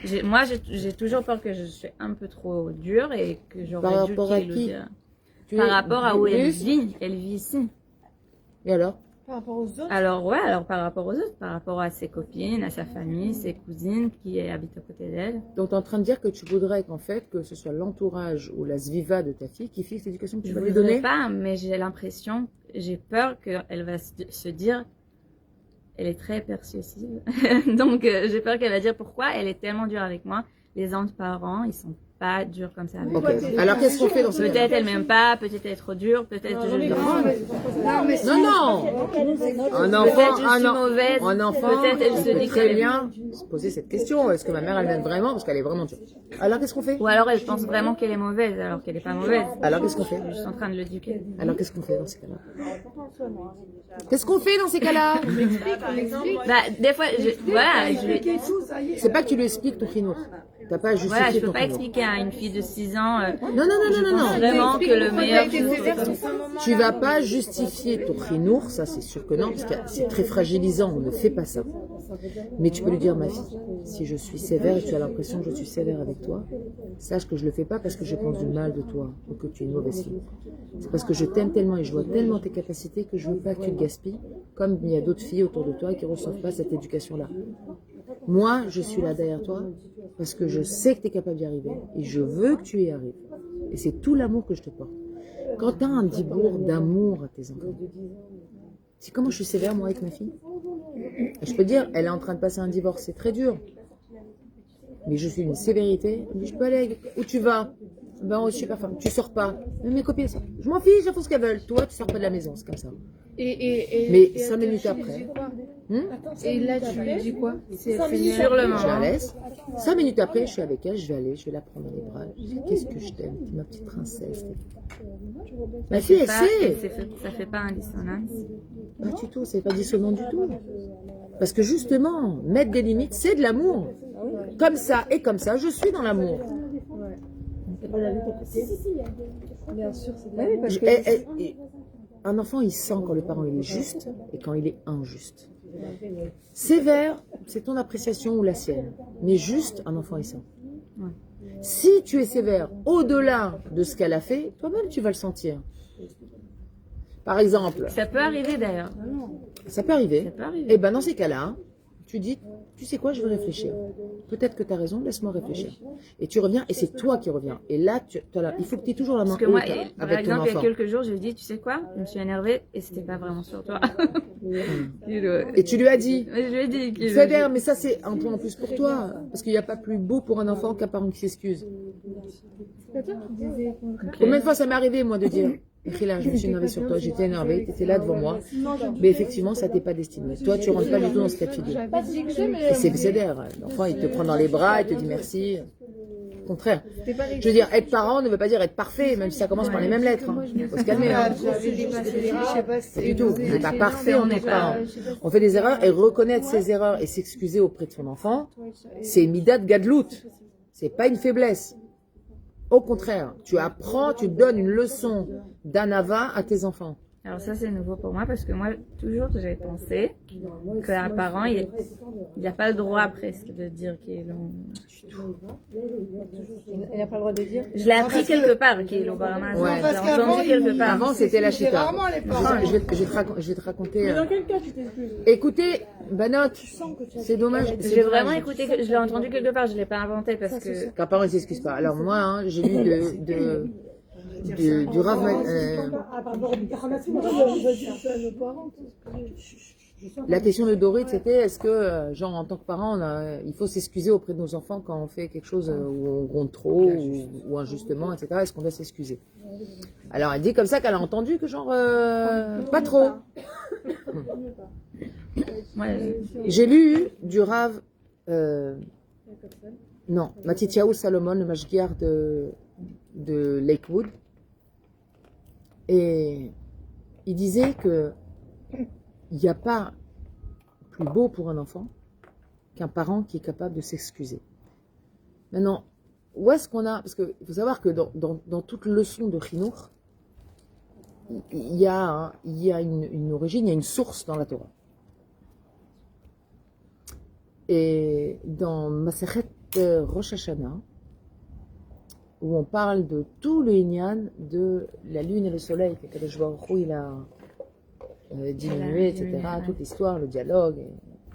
J'ai toujours peur que je suis un peu trop dure et que Par j'aurais dû rapport à qu'il le qui? dise. Tu Par es rapport à où elle plus? vit. Elle vit ici. Et alors? Par rapport aux autres. Alors par rapport aux autres, par rapport à ses copines, à sa famille, ses cousines qui habitent à côté d'elle. Donc tu es en train de dire que tu voudrais qu'en fait, que ce soit l'entourage ou la zviva de ta fille qui fixe l'éducation que tu Je vas ne lui voudrais donner? pas, mais j'ai peur qu'elle va se dire, elle est très persuasive, donc j'ai peur qu'elle va dire pourquoi elle est tellement dure avec moi. Les autres parents, ils sont pas durs comme ça avec Ok. moi. Alors qu'est-ce qu'on fait dans ce Peut-être elle m'aime pas, peut-être elle est trop dure, peut-être je Non, non. peut-être Un je enfant, suis mauvaise, un enfant, peut-être elle se peut dit très qu'elle bien se poser cette question. Est-ce que ma mère elle m'aime vraiment? Parce qu'elle est vraiment dure. Alors qu'est-ce qu'on fait? ou alors elle pense vraiment qu'elle est mauvaise alors qu'elle est pas mauvaise. Alors qu'est-ce qu'on fait? Je suis en train de l'éduquer. Alors qu'est-ce qu'on fait dans ces cas-là? Qu'est-ce qu'on fait dans ces cas-là? Bah, des fois, je vais C'est pas que tu lui expliques ton chinois. T'as pas à justifier voilà, je peux ton pas chinois. expliquer à une fille de 6 ans, Non. vraiment que le meilleur Tu vas pas justifier ton chinour, ça c'est sûr que non, parce que c'est très fragilisant, on ne fait pas ça. Mais tu peux lui dire, ma fille, si je suis sévère et tu as l'impression que je suis sévère avec toi, sache que je le fais pas parce que je pense du mal de toi ou que tu es une mauvaise fille. C'est parce que je t'aime tellement et je vois tellement tes capacités que je veux pas que tu te gaspilles, comme il y a d'autres filles autour de toi qui ne reçoivent pas cette éducation-là. Moi, je suis là derrière toi parce que je sais que tu es capable d'y arriver et je veux que tu y arrives. Et c'est tout l'amour que je te porte. Quand tu as un dibourg d'amour à tes enfants, c'est comment je suis sévère moi avec ma fille. Et je peux dire, elle est en train de passer un divorce, c'est très dur. Mais je suis une sévérité. Elle me dit, je peux aller, où tu vas? Ben, je suis pas femme, tu sors pas. Mais mes copines sortent. Je m'en fiche, elles font ce qu'elles veulent. Toi, tu sors pas de la maison, c'est comme ça. Mais 5 minutes après. Et là, tu lui dis quoi? sur le Je la moment. laisse. 5 minutes après, je suis avec elle, je vais aller, je vais la prendre dans les bras. Je dis, qu'est-ce que je t'aime, ma petite princesse. Ma fille, elle sait. Ça fait pas un dissonance. Pas du tout, c'est pas dissonant du tout. Parce que justement, mettre des limites, c'est de l'amour. Comme ça et comme ça, je suis dans l'amour. Bien sûr, c'est Un enfant, il sent quand le parent il est juste et quand il est injuste. Sévère, c'est ton appréciation ou la sienne. Mais juste, un enfant, il sent. Si tu es sévère au-delà de ce qu'elle a fait, toi-même, tu vas le sentir. Par exemple, Ça peut arriver d'ailleurs. ça peut arriver. Ça peut arriver. Et ben dans ces cas-là, hein, tu dis, tu sais quoi, je vais réfléchir. Peut-être que tu as raison, laisse-moi réfléchir. Et tu reviens, et c'est toi qui reviens. Et là, il faut que tu aies toujours la main Parce que moi, haute par avec ton exemple, il y a enfant. quelques jours, je lui ai dit, tu sais quoi, je me suis énervée et c'était pas vraiment sur toi. Et tu lui as dit, Mais je lui ai dit qu'il sévère, mais ça c'est un point en plus pour toi. Parce qu'il n'y a pas plus beau pour un enfant qu'un parent qui s'excuse. Combien de fois ça m'est arrivé, moi, de dire, Rila, je me suis énervée sur toi, j'étais énervée, tu étais là devant moi. Mais effectivement, ça t'est pas destiné. Toi, tu rentres pas du tout dans ce cas de figure. Et c'est sévère. L'enfant, il te prend dans les bras, il te dit merci. Au contraire. Je veux dire, être parent ne veut pas dire être parfait, même si ça commence par les mêmes lettres. Il faut se calmer. Hein. Pas du tout. On n'est pas parfait en tant que parent. On fait des erreurs et reconnaître ses erreurs et s'excuser auprès de son enfant, c'est midat gadlout. C'est pas une faiblesse. Au contraire, tu apprends, tu donnes une leçon d'anava à tes enfants. Alors ça, c'est nouveau pour moi parce que moi, toujours, j'ai pensé qu'un parent, il n'a pas le droit presque de dire qu'il est long. Il n'a pas le droit de dire. Je l'ai appris quelque part, qu'il est long. Ouais. J'ai entendu quelque part. Avant, c'était la chita. Rarement les parents. Je vais te raconter. Mais dans quel cas tu t'excuses? Écoutez, Banot, c'est dommamage. J'ai vraiment écouté, je l'ai entendu quelque part, je ne l'ai pas inventé parce que... Qu'un parent ne s'excuse pas. Alors moi, hein, j'ai lu du Rav. La question de Dorit, c'était est-ce que, genre, en tant que parent, il faut s'excuser auprès de nos enfants quand on fait quelque chose où on gronde trop ou injustement, etc. Est-ce qu'on doit s'excuser? Alors, elle dit comme ça qu'elle a entendu que, genre, pas trop. Ouais, J'ai lu du Rav, non, Matityahu Salomon, le mashgiar de Lakewood, et il disait que il n'y a pas plus beau pour un enfant qu'un parent qui est capable de s'excuser. Maintenant, où est-ce qu'on a... Parce qu'il faut savoir que dans toute leçon de Chinour, il y a une origine, il y a une source dans la Torah. Et dans Masechet Rosh Hashanah, où on parle de tout le Inyan de la lune et le soleil, que Kadosh Baruch Hu, il a diminué, etc. Toute l'histoire, le dialogue,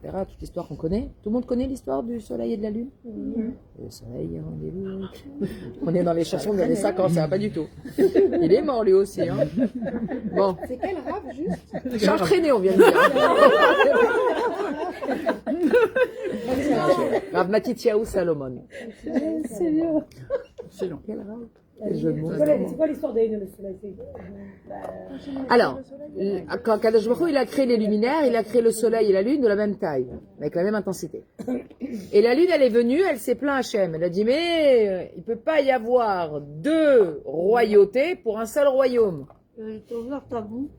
etc. Toute l'histoire qu'on connaît. Tout le monde connaît l'histoire du soleil et de la lune? Le soleil, rendez-vous. On est dans les chansons des années 50, ça va pas du tout. Il est mort lui aussi. Hein. Bon. C'est quel rap juste? J'ai entraîné, on vient de dire. Rav Matityahu Salomon. C'est bien. C'est long. Quel rap? Quel jeu de mots. C'est quoi l'histoire des le soleil? Alors, quand Kadosh Baruch Hu, il a créé les luminaires, il a créé le soleil et la lune de la même taille, avec la même intensité. Et la lune, elle est venue, elle s'est plaint à Hachem. Elle a dit, mais il ne peut pas y avoir deux royautés pour un seul royaume. Il t'a ouvert ta bouche.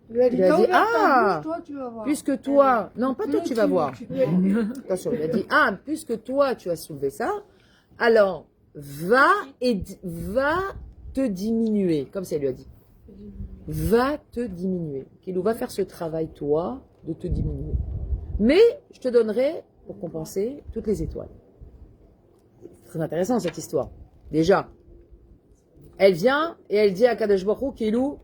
Il a dit, ah, toi, tu vas voir. puisque toi, non, pas toi, tu vas voir. Attention, il a dit, ah, puisque toi, tu as soulevé ça, alors, va te diminuer, comme ça elle lui a dit. Va te diminuer. Qu'il va faire ce travail, toi, de te diminuer. Mais je te donnerai, pour compenser, toutes les étoiles. C'est très intéressant cette histoire. Déjà, elle vient et elle dit à Kadosh Baruch Hu, Kilou,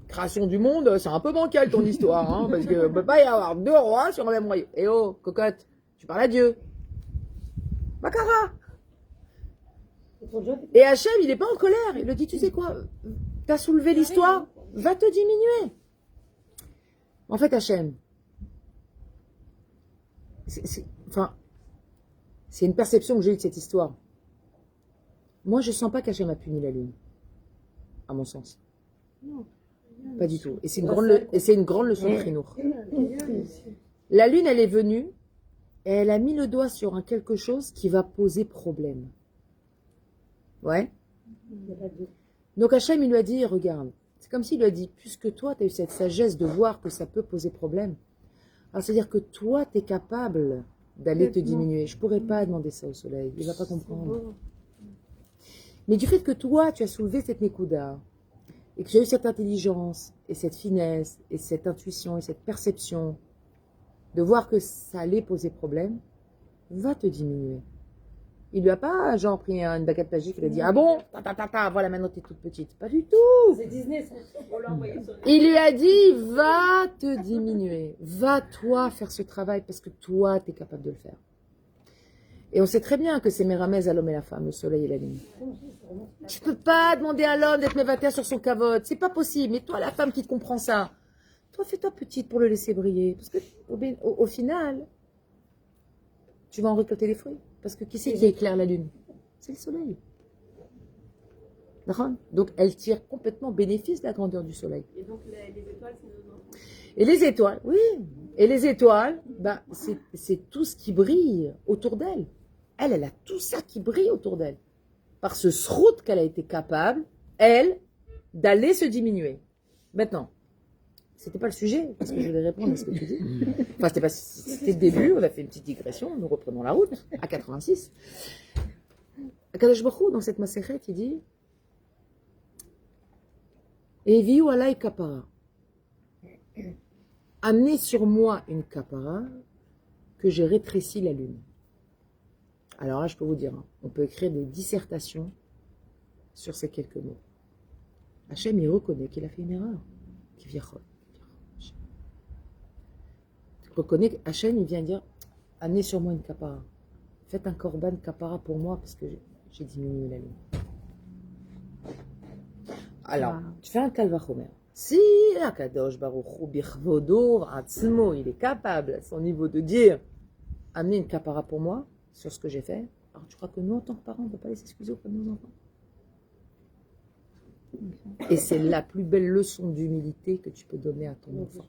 création du monde, c'est un peu bancal ton histoire, hein, parce que ne peut pas y avoir deux rois sur un même royaume. Eh oh, cocotte, tu parles à Dieu. Bakara. Et Hachem, il n'est pas en colère. Il lui dit, tu sais quoi, t'as soulevé l'histoire, va te diminuer. En fait, Hachem, c'est une perception que j'ai eue de cette histoire. Moi, je ne sens pas qu'Hachem a puni la lune, à mon sens. Non. Pas du tout. Et c'est une grande leçon de Chinour. La lune, elle est venue et elle a mis le doigt sur quelque chose qui va poser problème. Ouais. Donc Hachem, il lui a dit, regarde, c'est comme s'il lui a dit, puisque toi, tu as eu cette sagesse de voir que ça peut poser problème, alors c'est-à-dire que toi, tu es capable d'aller te diminuer. Je ne pourrais pas demander ça au soleil, il ne va pas comprendre. Mais du fait que toi, tu as soulevé cette Nekuda, et que tu as eu cette intelligence, et cette finesse, et cette intuition, et cette perception, de voir que ça allait poser problème, va te diminuer. Il lui a pas, genre, pris une baguette magique, il a dit, ah bon, voilà, maintenant t'es toute petite. Pas du tout. C'est Disney, ça. Il lui a dit, va te diminuer. Va, toi, faire ce travail, parce que toi, t'es capable de le faire. Et on sait très bien que c'est Méramez à l'homme et la femme, le soleil et la lune. Tu peux pas demander à l'homme d'être mévater sur son cavote. C'est pas possible. Mais toi, la femme qui te comprend ça, toi, fais-toi petite pour le laisser briller. Parce que, au final, tu vas en récolter les fruits. Parce que qui c'est qui éclaire la lune? C'est le soleil. Donc, elle tire complètement bénéfice de la grandeur du soleil. Et donc, les étoiles, c'est nos enfants. Et les étoiles, oui. Et les étoiles, ben, c'est tout ce qui brille autour d'elle. Elle a tout ça qui brille autour d'elle. Par ce srout qu'elle a été capable, elle, d'aller se diminuer. Maintenant, c'était pas le sujet, parce que je vais répondre à ce que tu dis. Enfin, c'était le début, on a fait une petite digression, nous reprenons la route, à 86. Kadosh Baruch Hu, dans cette Masechet, il dit « Eviu alay kapara » amenez sur moi une kapara que j'ai rétréci la lune. Alors là, je peux vous dire, on peut écrire des dissertations sur ces quelques mots. Hachem, il reconnaît qu'il a fait une erreur. Tu reconnais qu'Hachem, il vient dire, amenez sur moi une kapara. Faites un korban kapara pour moi parce que j'ai diminué la lune. Alors, tu fais un kalvachomer. Si Akadosh Baruch Hu bichvodo atzmo, il est capable à son niveau de dire, amenez une kapara pour moi sur ce que j'ai fait. Alors tu crois que nous, en tant que parents, on ne peut pas les excuser auprès de nos enfants? Et c'est la plus belle leçon d'humilité que tu peux donner à ton enfant.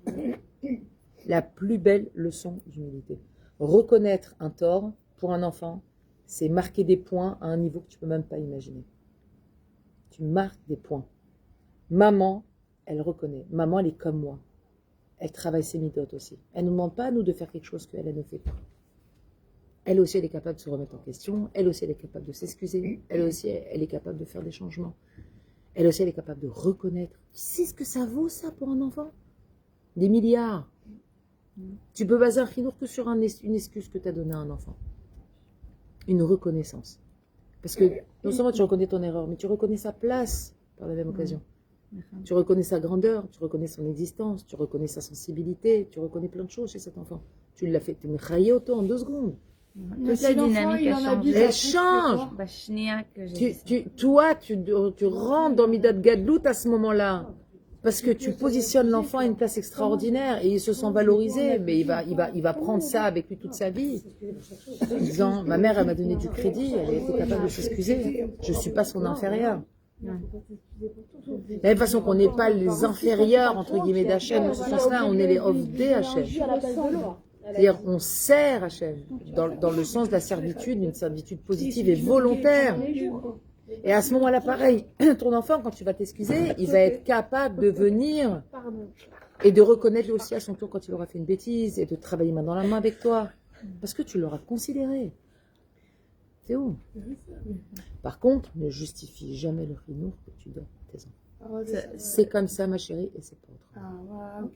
La plus belle leçon d'humilité. Reconnaître un tort pour un enfant, c'est marquer des points à un niveau que tu ne peux même pas imaginer. Tu marques des points. Maman, elle reconnaît. Maman, elle est comme moi. Elle travaille ses midotes aussi. Elle ne nous demande pas à nous de faire quelque chose qu'elle ne fait pas. Elle aussi, elle est capable de se remettre en question. Elle aussi, elle est capable de s'excuser. Elle aussi, elle est capable de faire des changements. Elle aussi, elle est capable de reconnaître. Tu sais ce que ça vaut, ça, pour un enfant? Des milliards. Tu peux baser un chinour que sur une excuse que tu as donnée à un enfant. Une reconnaissance. Parce que non seulement tu reconnais ton erreur, mais tu reconnais sa place par la même occasion. Tu reconnais sa grandeur, tu reconnais son existence, tu reconnais sa sensibilité, tu reconnais plein de choses chez cet enfant. Tu l'as fait, tu me raillé autant en 2 secondes. Toute la dynamique Elle change. Toi, tu rentres dans Midat Gadlout à ce moment-là. Parce que tu positionnes l'enfant à une place extraordinaire et il se sent valorisé, mais il va prendre ça avec lui toute sa vie. En disant, ma mère, elle m'a donné du crédit, elle était capable de s'excuser. Je ne suis pas son inférieur. De la même façon qu'on n'est pas les inférieurs, entre guillemets, d'Hachem, dans ce sens-là, on est les Ovdei Hachem. C'est-à-dire, on sert Hachem, dans le sens de la servitude, une servitude positive et volontaire. Et à ce moment-là, pareil, ton enfant, quand tu vas t'excuser, il va être capable de venir et de reconnaître lui aussi à son tour quand il aura fait une bêtise et de travailler main dans la main avec toi. Parce que tu l'auras considéré. C'est où? Par contre, ne justifie jamais le rhinour que tu donnes à tes enfants. C'est comme ça, ma chérie, et c'est pas autrement.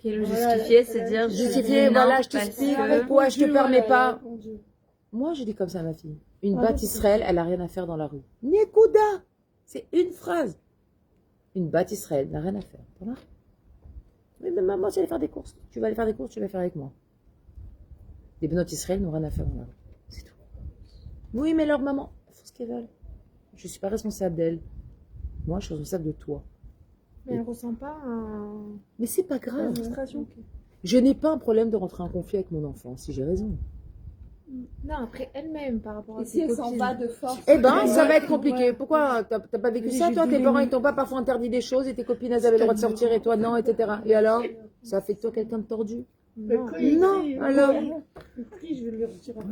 Le justifier, c'est dire Justifier, non, voilà, je parce t'explique que- pourquoi je te permets pas. Moi, je dis comme ça à ma fille. Une batte Israël, elle a rien à faire dans la rue. Nekuda. C'est une phrase. Une batte Israël n'a rien à faire. T'en as? Oui, mais maman, tu vas aller faire des courses. Tu vas aller faire des courses, tu vas les faire avec moi. Les benoît Israël n'ont rien à faire dans la rue. C'est tout. Oui, mais leur maman, elles font ce qu'elles veulent. Je ne suis pas responsable d'elles. Moi, je suis responsable de toi. Mais elle ressent pas Mais c'est pas une grave. frustration. Je n'ai pas un problème de rentrer en conflit avec mon enfant, si j'ai raison. Non, après elle-même par rapport à Et ses si elle copines. s'en va de force? Eh ben, ça va être compliqué. Pourquoi t'as pas vécu ça, toi? Tes parents, ils t'ont pas parfois interdit des choses et tes copines, elles avaient le droit de sortir et toi, non, etc. Et alors? Ça fait de toi quelqu'un de tordu? Non. Non, alors?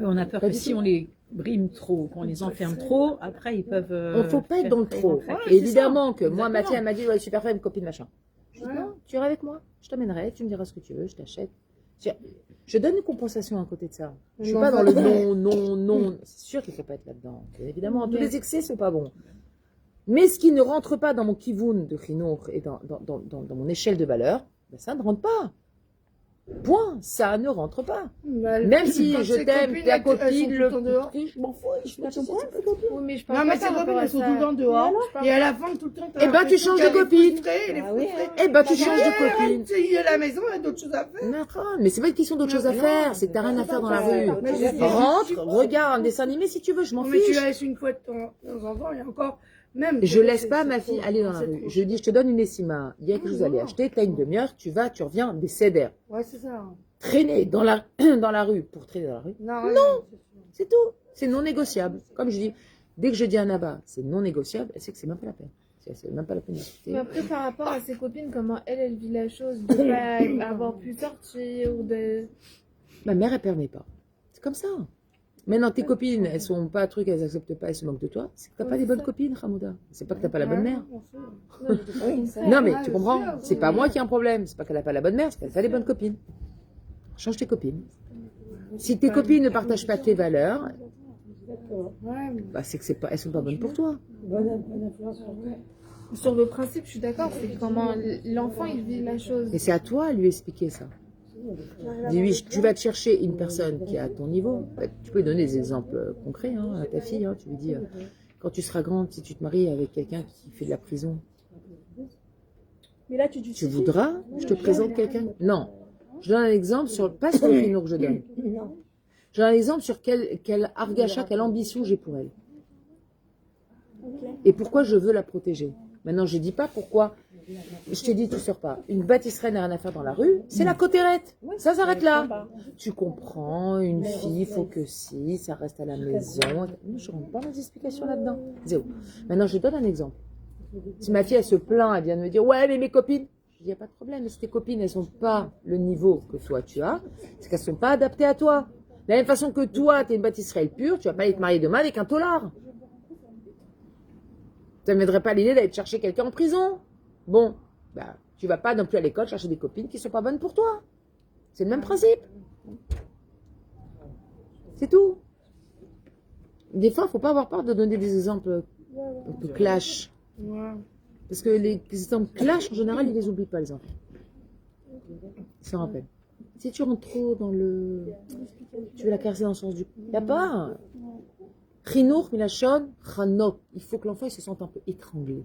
On a peur que si on les brime trop, qu'on les enferme trop, après ils peuvent. On ne faut pas être dans le trop. Évidemment que moi, ma fille, elle m'a dit, ouais, super femme, copine, machin. Je dis, non, tu iras avec moi. Je t'emmènerai, tu me diras ce que tu veux, je t'achète. Je donne une compensation à côté de ça. Je suis pas dans le non. C'est sûr qu'il ne faut pas être là-dedans. Évidemment, tous les excès sont pas bons. Mais ce qui ne rentre pas dans mon kivoun de Rhinour et dans mon échelle de valeur, ben ça ne rentre pas. Point, ça ne rentre pas. Même si je t'aime, ta copine, je m'en fous, je m'en fous. Oui, mais je parle Non, pas mais par ses rapport copines, à elles sont ça. tout le temps dehors. Et à la fin, tout le temps, Eh ben, tu changes de copine. Eh ben, tu changes de copine. copine. Tu es à la maison, il y a d'autres choses à faire. Mais c'est pas une question d'autre chose à faire, c'est que t'as rien à faire dans la rue. Rentre, regarde un dessin animé si tu veux, je m'en Mais tu fiche. la laisses une fois de temps en temps, et encore, même. Je laisse pas ma fille aller dans la rue. Je dis, je te donne une Essima, il y a quelque chose à aller acheter, t'as une demi-heure, tu vas, tu reviens, des cédères. Ouais, c'est ça. Traîner dans la rue pour traîner dans la rue, Non. c'est tout. C'est non négociable. Comme je dis, dès que je dis à Naba, c'est non négociable, elle sait que c'est même pas la peine. C'est même pas la peine Mais d'écouter. après, par rapport à ses copines, comment elle vit la chose, de pas avoir pu sortir ou de. Ma mère, elle permet pas. C'est comme ça. Maintenant, tes copines, elles sont pas truc, elles acceptent pas, elles se moquent de toi. C'est que t'as pas des bonnes copines, Ramouda. C'est pas que t'as pas la bonne mère. Non, mais tu comprends. C'est pas moi qui ai un problème. C'est pas qu'elle a pas la bonne mère, c'est qu'elle a pas les bonnes copines. Change tes copines. Si tes copines ne partagent pas tes valeurs, bah c'est que elles sont pas bonnes pour toi. Sur le principe, je suis d'accord, c'est comment l'enfant il vit la chose. Et c'est à toi de lui expliquer ça. Dis oui, tu vas te chercher une personne qui est à ton niveau. Tu peux lui donner des exemples concrets hein, à ta fille. Hein. Tu lui dis, quand tu seras grande, si tu te maries avec quelqu'un qui fait de la prison, Mais là, tu voudras, je te présente quelqu'un. Non. Je donne un exemple pas sur le Rhinour que je donne. Je donne un exemple sur quel argacha, quelle ambition j'ai pour elle. Et pourquoi je veux la protéger. Maintenant, je dis pas pourquoi. Je t'ai dit, tu sors pas. Une bâtisserie n'a rien à faire dans la rue, c'est la cotérette. Ça s'arrête là. Tu comprends, une fille, il faut que si, ça reste à la maison. Je ne rentre pas dans les explications là-dedans. Zéro. Maintenant, je donne un exemple. Si ma fille, elle se plaint, elle vient de me dire, ouais, mais mes copines. Je dis, il n'y a pas de problème. Mais si tes copines, elles sont pas le niveau que toi, tu as, c'est qu'elles sont pas adaptées à toi. De la même façon que toi, tu es une bâtisserie pure, tu vas pas aller te marier demain avec un tolard. Ça ne m'aiderait pas l'idée d'aller te chercher quelqu'un en prison. Bon, bah, tu vas pas non plus à l'école chercher des copines qui sont pas bonnes pour toi. C'est le même principe. C'est tout. Des fois, il ne faut pas avoir peur de donner des exemples un peu clash. Parce que les exemples clash, en général, ils les oublient pas, les enfants. Ils s'en rappellent. Si tu rentres trop dans le... Tu veux la caresser dans le sens du... Il n'y a pas. Rhinour, Milachon, Ranok. Il faut que l'enfant il se sente un peu étranglé.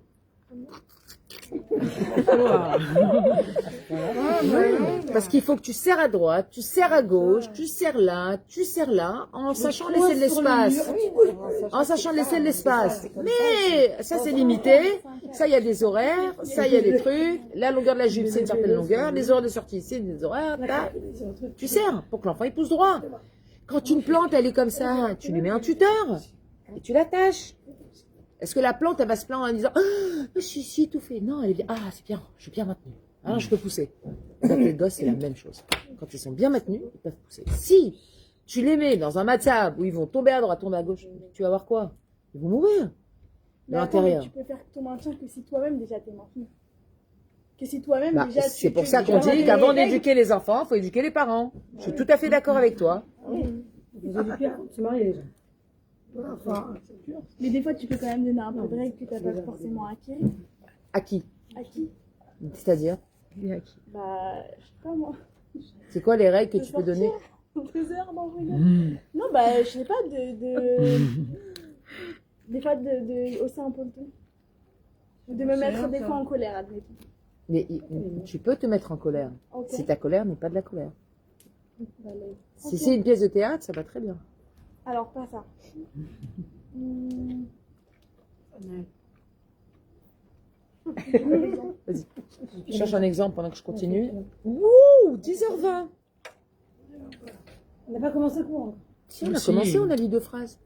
Parce qu'il faut que tu serres à droite, tu serres à gauche, tu serres là, en sachant laisser de l'espace. En sachant laisser de l'espace. Mais ça c'est limité, ça il y a des horaires, ça il y a des trucs, la longueur de la jupe c'est une certaine longueur, les horaires de sortie c'est des horaires, là. Tu serres pour que l'enfant il pousse droit. Quand une plante elle est comme ça, tu lui mets un tuteur et tu l'attaches. Est-ce que la plante, elle va se plaindre en disant « je suis étouffée ». Non, elle est bien. « Ah, c'est bien, je suis bien maintenue. Alors, je peux pousser. » Avec les gosses, c'est la même chose. Quand ils sont bien maintenus, ils peuvent pousser. Si tu les mets dans un matzab où ils vont tomber à droite, tomber à gauche, tu vas voir quoi? Ils vont mourir de l'intérieur. Tu peux faire ton maintien que si toi-même déjà t'es maintenu. Que si toi-même Bah, déjà c'est pour ça qu'on dit qu'avant d'éduquer les enfants, il faut éduquer les parents. Je suis tout à fait d'accord avec toi. Vous éduquez, c'est marié déjà. Enfin, Mais des fois, tu peux quand même donner un peu de règles que t'as pas forcément acquis. À qui? À qui? C'est-à-dire? Bah, je sais pas moi. C'est quoi les règles que De tu peux donner? Au trésor, non, je rigole. Non, bah, je sais pas, des fois, de hausser un peu le ton. Ou de me mettre des fois en colère, admettons. Mais tu peux te mettre en colère. Ok. Si ta colère n'est pas de la colère. Bah, les- Si Ok. c'est une pièce de théâtre, ça va très bien. Alors, pas ça. Vas-y. Je cherche un exemple pendant que je continue. Ouh, 10h20. on n'a pas commencé le cours. Hein. Si, on a commencé, on a dit 2 phrases.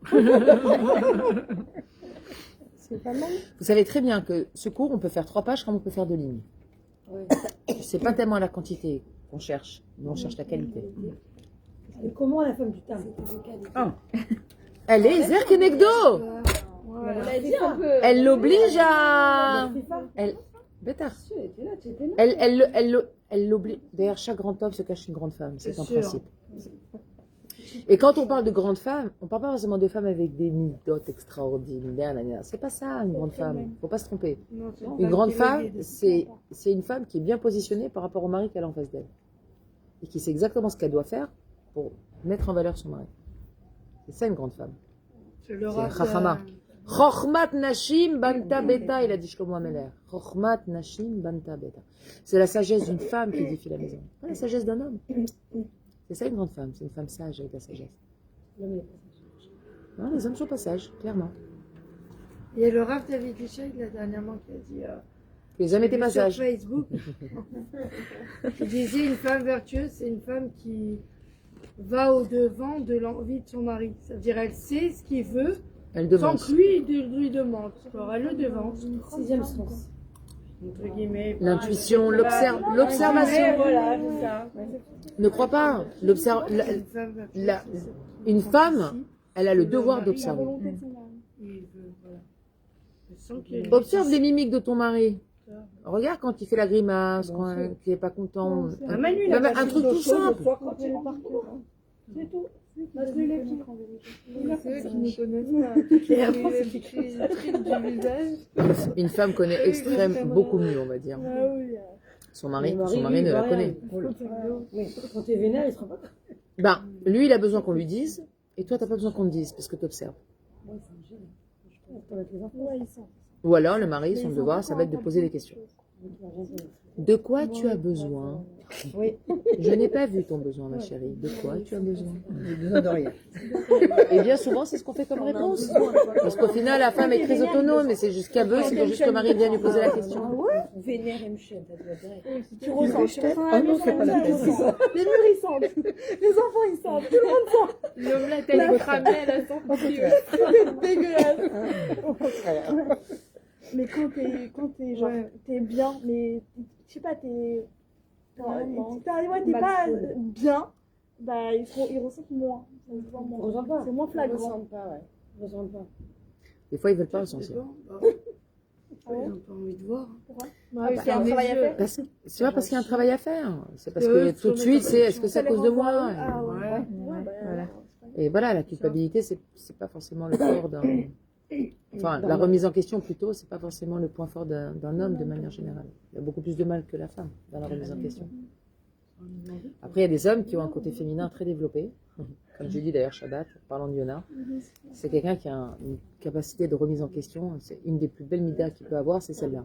C'est pas mal. Vous savez très bien que ce cours, on peut faire 3 pages comme on peut faire 2 lignes. C'est pas tellement la quantité qu'on cherche, mais on cherche la qualité. Et comment la femme du temps? Elle est Zerkenegdo. On a dit un peu. Elle l'oblige à... Elle... Bêtard. Elle l'oblige... Derrière chaque grand homme se cache une grande femme, c'est un principe. Et quand on parle de grande femme, on parle pas forcément de femmes avec des midotes extraordinaires. C'est pas ça, une grande femme. Faut pas se tromper. Une grande femme, c'est une femme qui est bien positionnée par rapport au mari qu'elle a en face d'elle. Et qui sait exactement ce qu'elle doit faire pour mettre en valeur son mari. C'est ça une grande femme. C'est Chachama. Chochmat Nashim Banta Beta, il a dit Shlomo Ameler. Chochmat Nashim Banta Beta. C'est la sagesse d'une femme qui édifie la maison. Pas la sagesse d'un homme. C'est ça une grande femme, c'est une femme sage avec la sagesse. Non, les hommes sont pas sages, clairement. Il y a le Rav David Ishaq, là, dernièrement, qui a dit... Les hommes étaient pas sages. Sur Facebook, il disait une femme vertueuse, c'est une femme qui va au-devant de l'envie de son mari. C'est-à-dire, elle sait ce qu'il veut, Elle sans devance. que lui demande. Alors, elle le devance. Sixième sens. Entre guillemets. L'intuition, l'observation. Voilà, c'est ça. Ne crois pas. Une femme, elle a le devoir d'observer. Observe les mimiques de ton mari. Regarde quand il fait la grimace, quand il n'est pas content. Un truc tout simple. C'est tout. Parce que les petits, en vérité. Ceux qui ne connaissent pas. Du visage. Une femme connaît extrême beaucoup mieux, on va dire. Ah oui. Son mari ne la connaît. Oui, quand tu es vénère, il se rend pas compte. Ben, lui, il a besoin qu'on lui dise, et toi, t'as pas besoin qu'on te dise, parce que tu observes. Ouais, ils sont. Ou alors, le mari, son devoir, ça va être de poser des questions. De quoi tu as besoin? Oui. Je n'ai pas vu ton besoin, ma chérie. De quoi tu as besoin? J'ai besoin de rien. Et bien souvent, c'est ce qu'on fait comme réponse. Parce qu'au final, la femme est très autonome, et c'est juste qu'elle veut, c'est que juste que le mari vienne lui poser la question. Vénère et Mchen, t'as dû dire. Tu ressens. Tu ressens la Ah non, c'est pas la peine. Les murs, ils sentent. Les enfants, ils sentent. Tout le monde sent. L'omelette, elle est cramée, elle a senti. C'est dégueulasse. Mais quand t'es genre, t'es bien, mais je sais pas, t'es pas bien, bah ils ressentent moins. Ça se voit moins. C'est moins flagrant. Ils ressentent pas. Des fois, ils veulent pas ressentir. Ils n'ont pas envie de voir. Ouais, c'est un travail à faire. C'est pas parce qu'il y a un travail à faire. C'est parce que tout de suite, c'est est-ce que c'est à cause de moi? Ah ouais. Voilà. Et voilà, la culpabilité, c'est pas forcément le fort d'un... Enfin, la remise en question, plutôt, c'est pas forcément le point fort d'un homme de manière générale. Il y a beaucoup plus de mal que la femme dans la remise en question. Après, il y a des hommes qui ont un côté féminin très développé. Comme je dis d'ailleurs Shabbat, parlant de Yona. C'est quelqu'un qui a une capacité de remise en question. C'est une des plus belles midas qu'il peut avoir, c'est celle-là.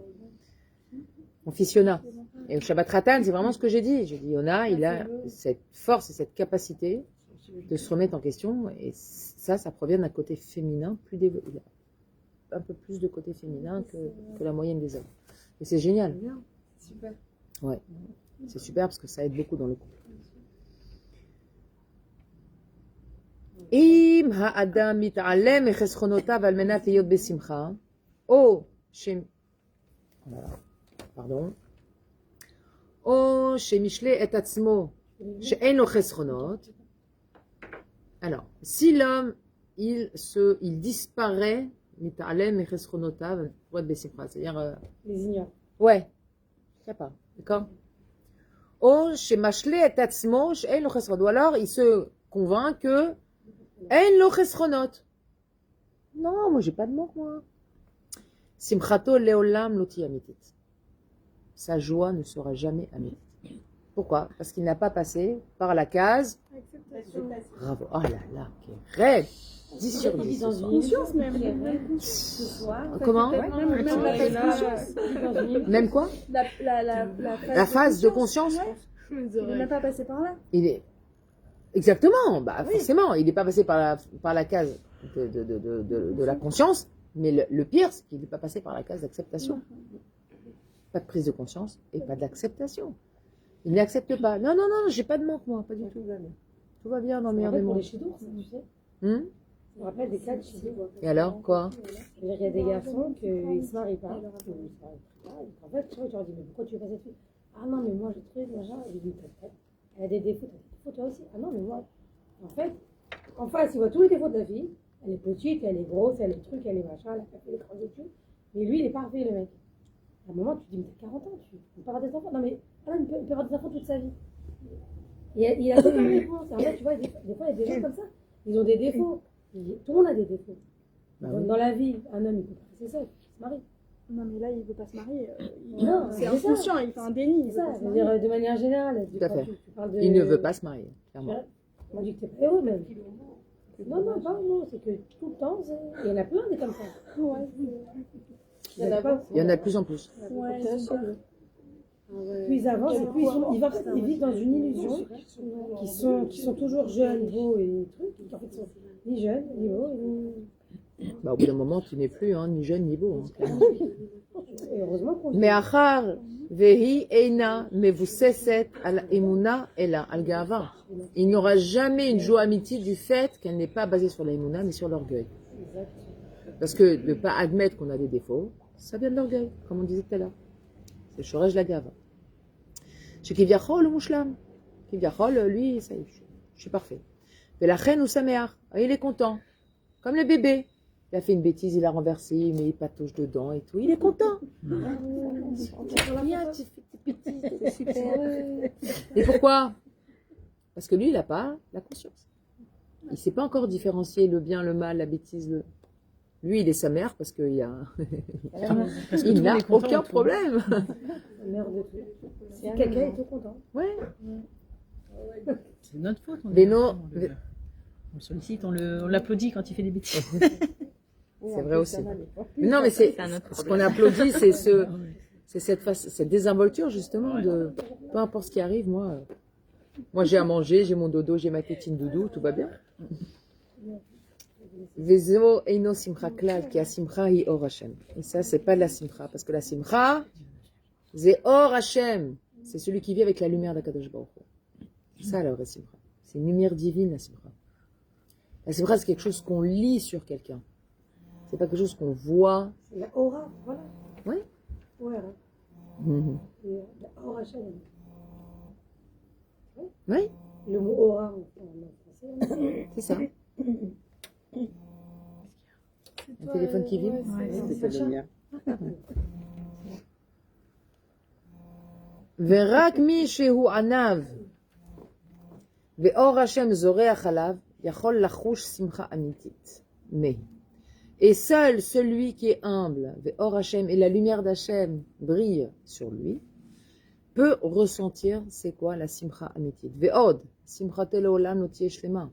Mon fils Yona. Et au Shabbat Ratan, c'est vraiment ce que j'ai dit. J'ai dit, Yona, il a cette force et cette capacité de se remettre en question. Et ça provient d'un côté féminin plus développé. Il a un peu plus de côté féminin que la moyenne des hommes. Et c'est génial. Super. Ouais. C'est super parce que ça aide beaucoup dans le couple. Im ha'adam mit'alem mecheschonotav al menat liyot besimcha. Oh, pardon. Oh, shemishle et atzmo she'en lo cheschonot. Alors, si l'homme il disparaît mit'alem mecheschonotav pour être besimcha, c'est-à-dire Les ignore. ouais, je sais pas, d'accord. Ou alors il se convainc que en lo chesronot. Non, moi j'ai pas de manque, moi. Simchato leolam loti amitit. Sa joie ne sera jamais amitit. Pourquoi? Parce qu'il n'a pas passé par la case. Bravo. Oh là là, quel rêve. 10 sur 10. Dans une conscience même. Comment? Même quoi? La phase de conscience? Il n'est même pas passé par là. Il est... Exactement, bah, forcément, il n'est pas passé par la case de la conscience, mais le pire, c'est qu'il n'est pas passé par la case d'acceptation. Pas de prise de conscience et pas d'acceptation. Il n'accepte pas. Non, j'ai pas de manque, moi, pas du tout. Tout va bien dans le meilleur des mondes. Je me rappelle des cas de chez nous. Et alors, quoi? Il y a des garçons qui ne se marient pas. En fait, tu leur dis, mais pourquoi tu veux pas cette fille? Ah non, mais moi, je trouve, machin. Je lui dis, elle a des défauts, t'as des défauts toi aussi. Ah non, mais moi. En fait, en face, il voit tous les défauts de la fille. Elle est petite, elle est grosse, elle est truc, elle est machin, elle a pas fait les grandes études. Mais lui, il est parfait, le mec. À un moment, tu te dis, mais t'as 40 ans, tu peux pas avoir des enfants. Non, mais il peut avoir des enfants toute sa vie. Il a aucune réponse. En fait, tu vois, des fois, il y a des gens comme ça. Ils ont des défauts. Tout le monde a des défauts. Dans la vie, un homme, il peut pas faire ça, il se marie. Non, mais là, il veut pas se marier. C'est inconscient, il fait un déni. C'est ça, c'est-à-dire de manière générale. Tout à fait. Il ne veut pas se marier, clairement. On dit que t'es pas heureux, même. Non, c'est que tout le temps, il y en a plein des comme ça. Ouais. Il y en a de plus en plus. Ouais, Plus ils avancent, et plus ils vivent dans une illusion, qui sont toujours jeunes, beaux et trucs, qui en fait sont ni jeunes, ni beaux, Bah, au bout d'un moment, tu n'es plus ni jeune ni beau. Et heureusement qu'on Mais achar vehi eina mevusseset al emuna ela al gava. Il n'y aura jamais une joie amitié du fait qu'elle n'est pas basée sur la emuna mais sur l'orgueil. Parce que de ne pas admettre qu'on a des défauts, ça vient de l'orgueil, comme on disait tout à l'heure. C'est Shoresh la gava. Chez Kivyachol ou Mouchlam. Kivyachol, lui, ça y est, je suis parfait. Mais la reine ou sa mère, il est content. Comme le bébé. Il a fait une bêtise, il a renversé, mais il patauge dedans et tout. Il est content. Bien, tu fais tes bêtises, c'est super. Et pourquoi? Parce que lui, il n'a pas la conscience. Il ne sait pas encore différencier le bien, le mal, la bêtise. Lui, il est sa mère parce qu'il a... il n'a aucun problème. Si quelqu'un est tout content. Ouais. C'est notre faute. On le sollicite, on l'applaudit quand il fait des bêtises. C'est vrai aussi. Mais non, mais c'est ce qu'on applaudit, c'est cette désinvolture justement de peu importe ce qui arrive, moi j'ai à manger, j'ai mon dodo, j'ai ma tétine doudou, tout va bien. Vezo eino simcha klal ki asimcha hi or Hashem. Et ça c'est pas de la simcha parce que la simcha c'est or Hashem, c'est celui qui vit avec la lumière d'Akadosh Baruch Hu. C'est ça la vraie simcha. C'est une lumière divine la simcha. La simcha c'est quelque chose qu'on lit sur quelqu'un. C'est pas quelque chose qu'on voit. C'est la aura, voilà. Oui. Ouais. La aura Hashem. Oui. Le mot aura en français. C'est ça. Un téléphone qui vibre. C'est le mien. Verak mi shehu anav ve'or Hashem zoreach alav yachol lachush simcha amitit. Mais et seul celui qui est humble, ve'or Hashem, et la lumière d'Hashem brille sur lui, peut ressentir c'est quoi la simcha amitit. Ve'od simchatel olam lo tiye shlema.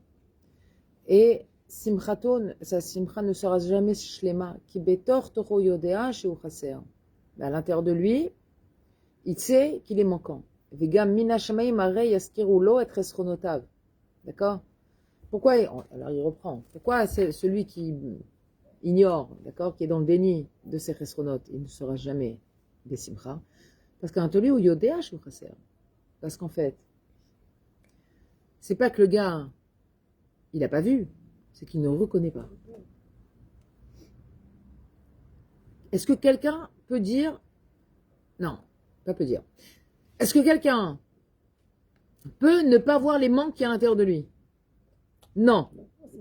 Et sa simcha ne sera jamais shlema. Ki betor toho yodea shehu chaser. À l'intérieur de lui, il sait qu'il est manquant. Vegam mina shamayim arei yaskiru lo et chesronotav. D'accord? Pourquoi, alors il reprend, pourquoi c'est celui qui ignore, d'accord, qui est dans le déni de ses chesronotes, il ne sera jamais des simcha? Parce qu'un toli ou yodea shehu chaser. Parce qu'en fait, c'est pas que le gars, il n'a pas vu, c'est qu'il ne reconnaît pas. Est-ce que quelqu'un peut dire... Non, pas peut dire. Est-ce que quelqu'un peut ne pas voir les manques qu'il y a à l'intérieur de lui? Non.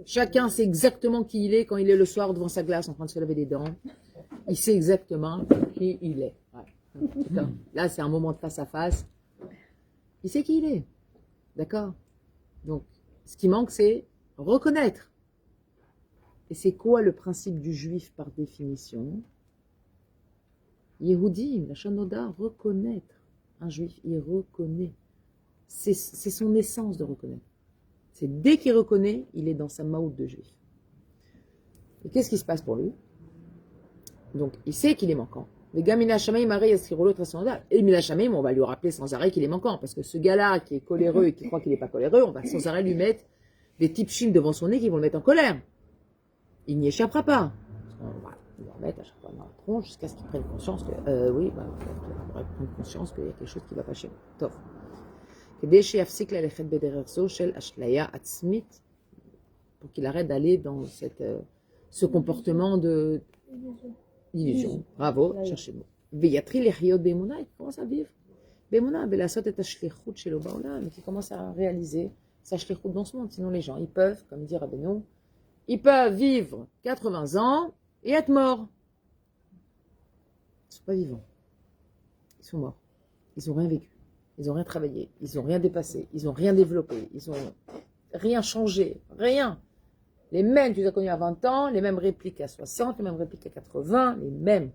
Chacun sait exactement qui il est quand il est le soir devant sa glace en train de se laver les dents. Il sait exactement qui il est. Ouais. Là, c'est un moment de face à face. Il sait qui il est. D'accord? Donc, ce qui manque, c'est reconnaître. Et c'est quoi le principe du juif par définition? Yehudim, la Shanoda, reconnaître. Un juif, il reconnaît. C'est son essence de reconnaître. C'est dès qu'il reconnaît, il est dans sa maout de juif. Et qu'est-ce qui se passe pour lui? Donc, il sait qu'il est manquant. Les gars, Mina Shamaim, et Mina Shamaim, on va lui rappeler sans arrêt qu'il est manquant. Parce que ce gars-là qui est coléreux et qui croit qu'il n'est pas coléreux, on va sans arrêt lui mettre des tipchim devant son nez qui vont le mettre en colère. Il n'y échappera pas. On va le remettre à chaque fois dans la tronche jusqu'à ce qu'il prenne conscience que, il devrait prendre conscience qu'il y a quelque chose qui ne va pas chez lui. Tov. Pour qu'il arrête d'aller dans ce comportement d'illusion. Bravo, cherchez le mot. Il commence à vivre. Mais qui commence à réaliser sa shlichut dans ce monde. Sinon, les gens, ils peuvent, comme dit Rabbeinu, ils peuvent vivre 80 ans et être morts. Ils ne sont pas vivants. Ils sont morts. Ils n'ont rien vécu. Ils n'ont rien travaillé. Ils n'ont rien dépassé. Ils n'ont rien développé. Ils n'ont rien changé. Rien. Les mêmes, tu les as connus à 20 ans, les mêmes répliques à 60, les mêmes répliques à 80, les mêmes.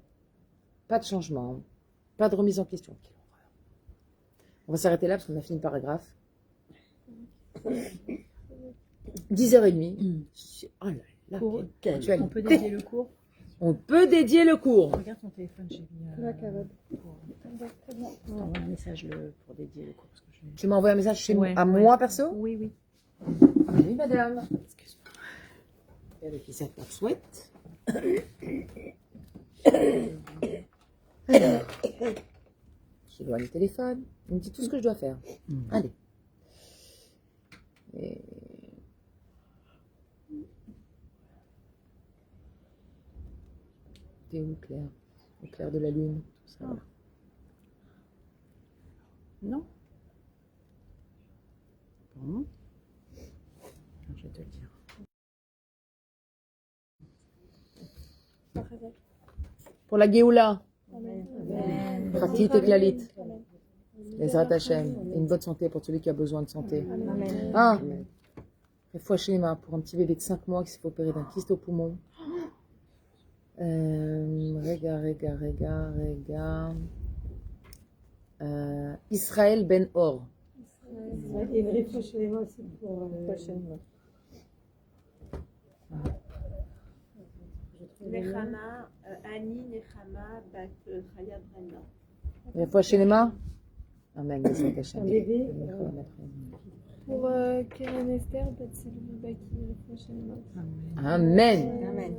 Pas de changement. Pas de remise en question. On va s'arrêter là parce qu'on a fini le paragraphe. 10h30. Oh là là. On peut dédier le cours. On peut dédier le cours. Regarde ton téléphone, j'ai mis un message pour dédier le cours. Parce que tu m'as envoyé un message à moi perso? Oui, oui. Oui, madame. Excuse-moi. Vérifiez ça pour souhaite. Alors, j'éloigne le téléphone. Il me dit tout ce que je dois faire. Allez. Et... T'es où, Claire? Au clair de la lune, tout ça. Non. Pardon. Je vais te le dire. Pour la Géoula. Pratit et Klalit. Les Hashem. Une bonne santé pour celui qui a besoin de santé. Ah. Une fois chez Emma, pour un petit bébé de 5 mois qui s'est fait opérer d'un kyste au poumon. Israël Ben Or. Et vérifie chez moi aussi pour prochainement. Nechama, Annie Nechama, Bat Chaya Brenna. Vérifie chez Emma. Amen. Un bébé. Pour Keren Esther, Bat Sylvie Baki, prochainement. Amen.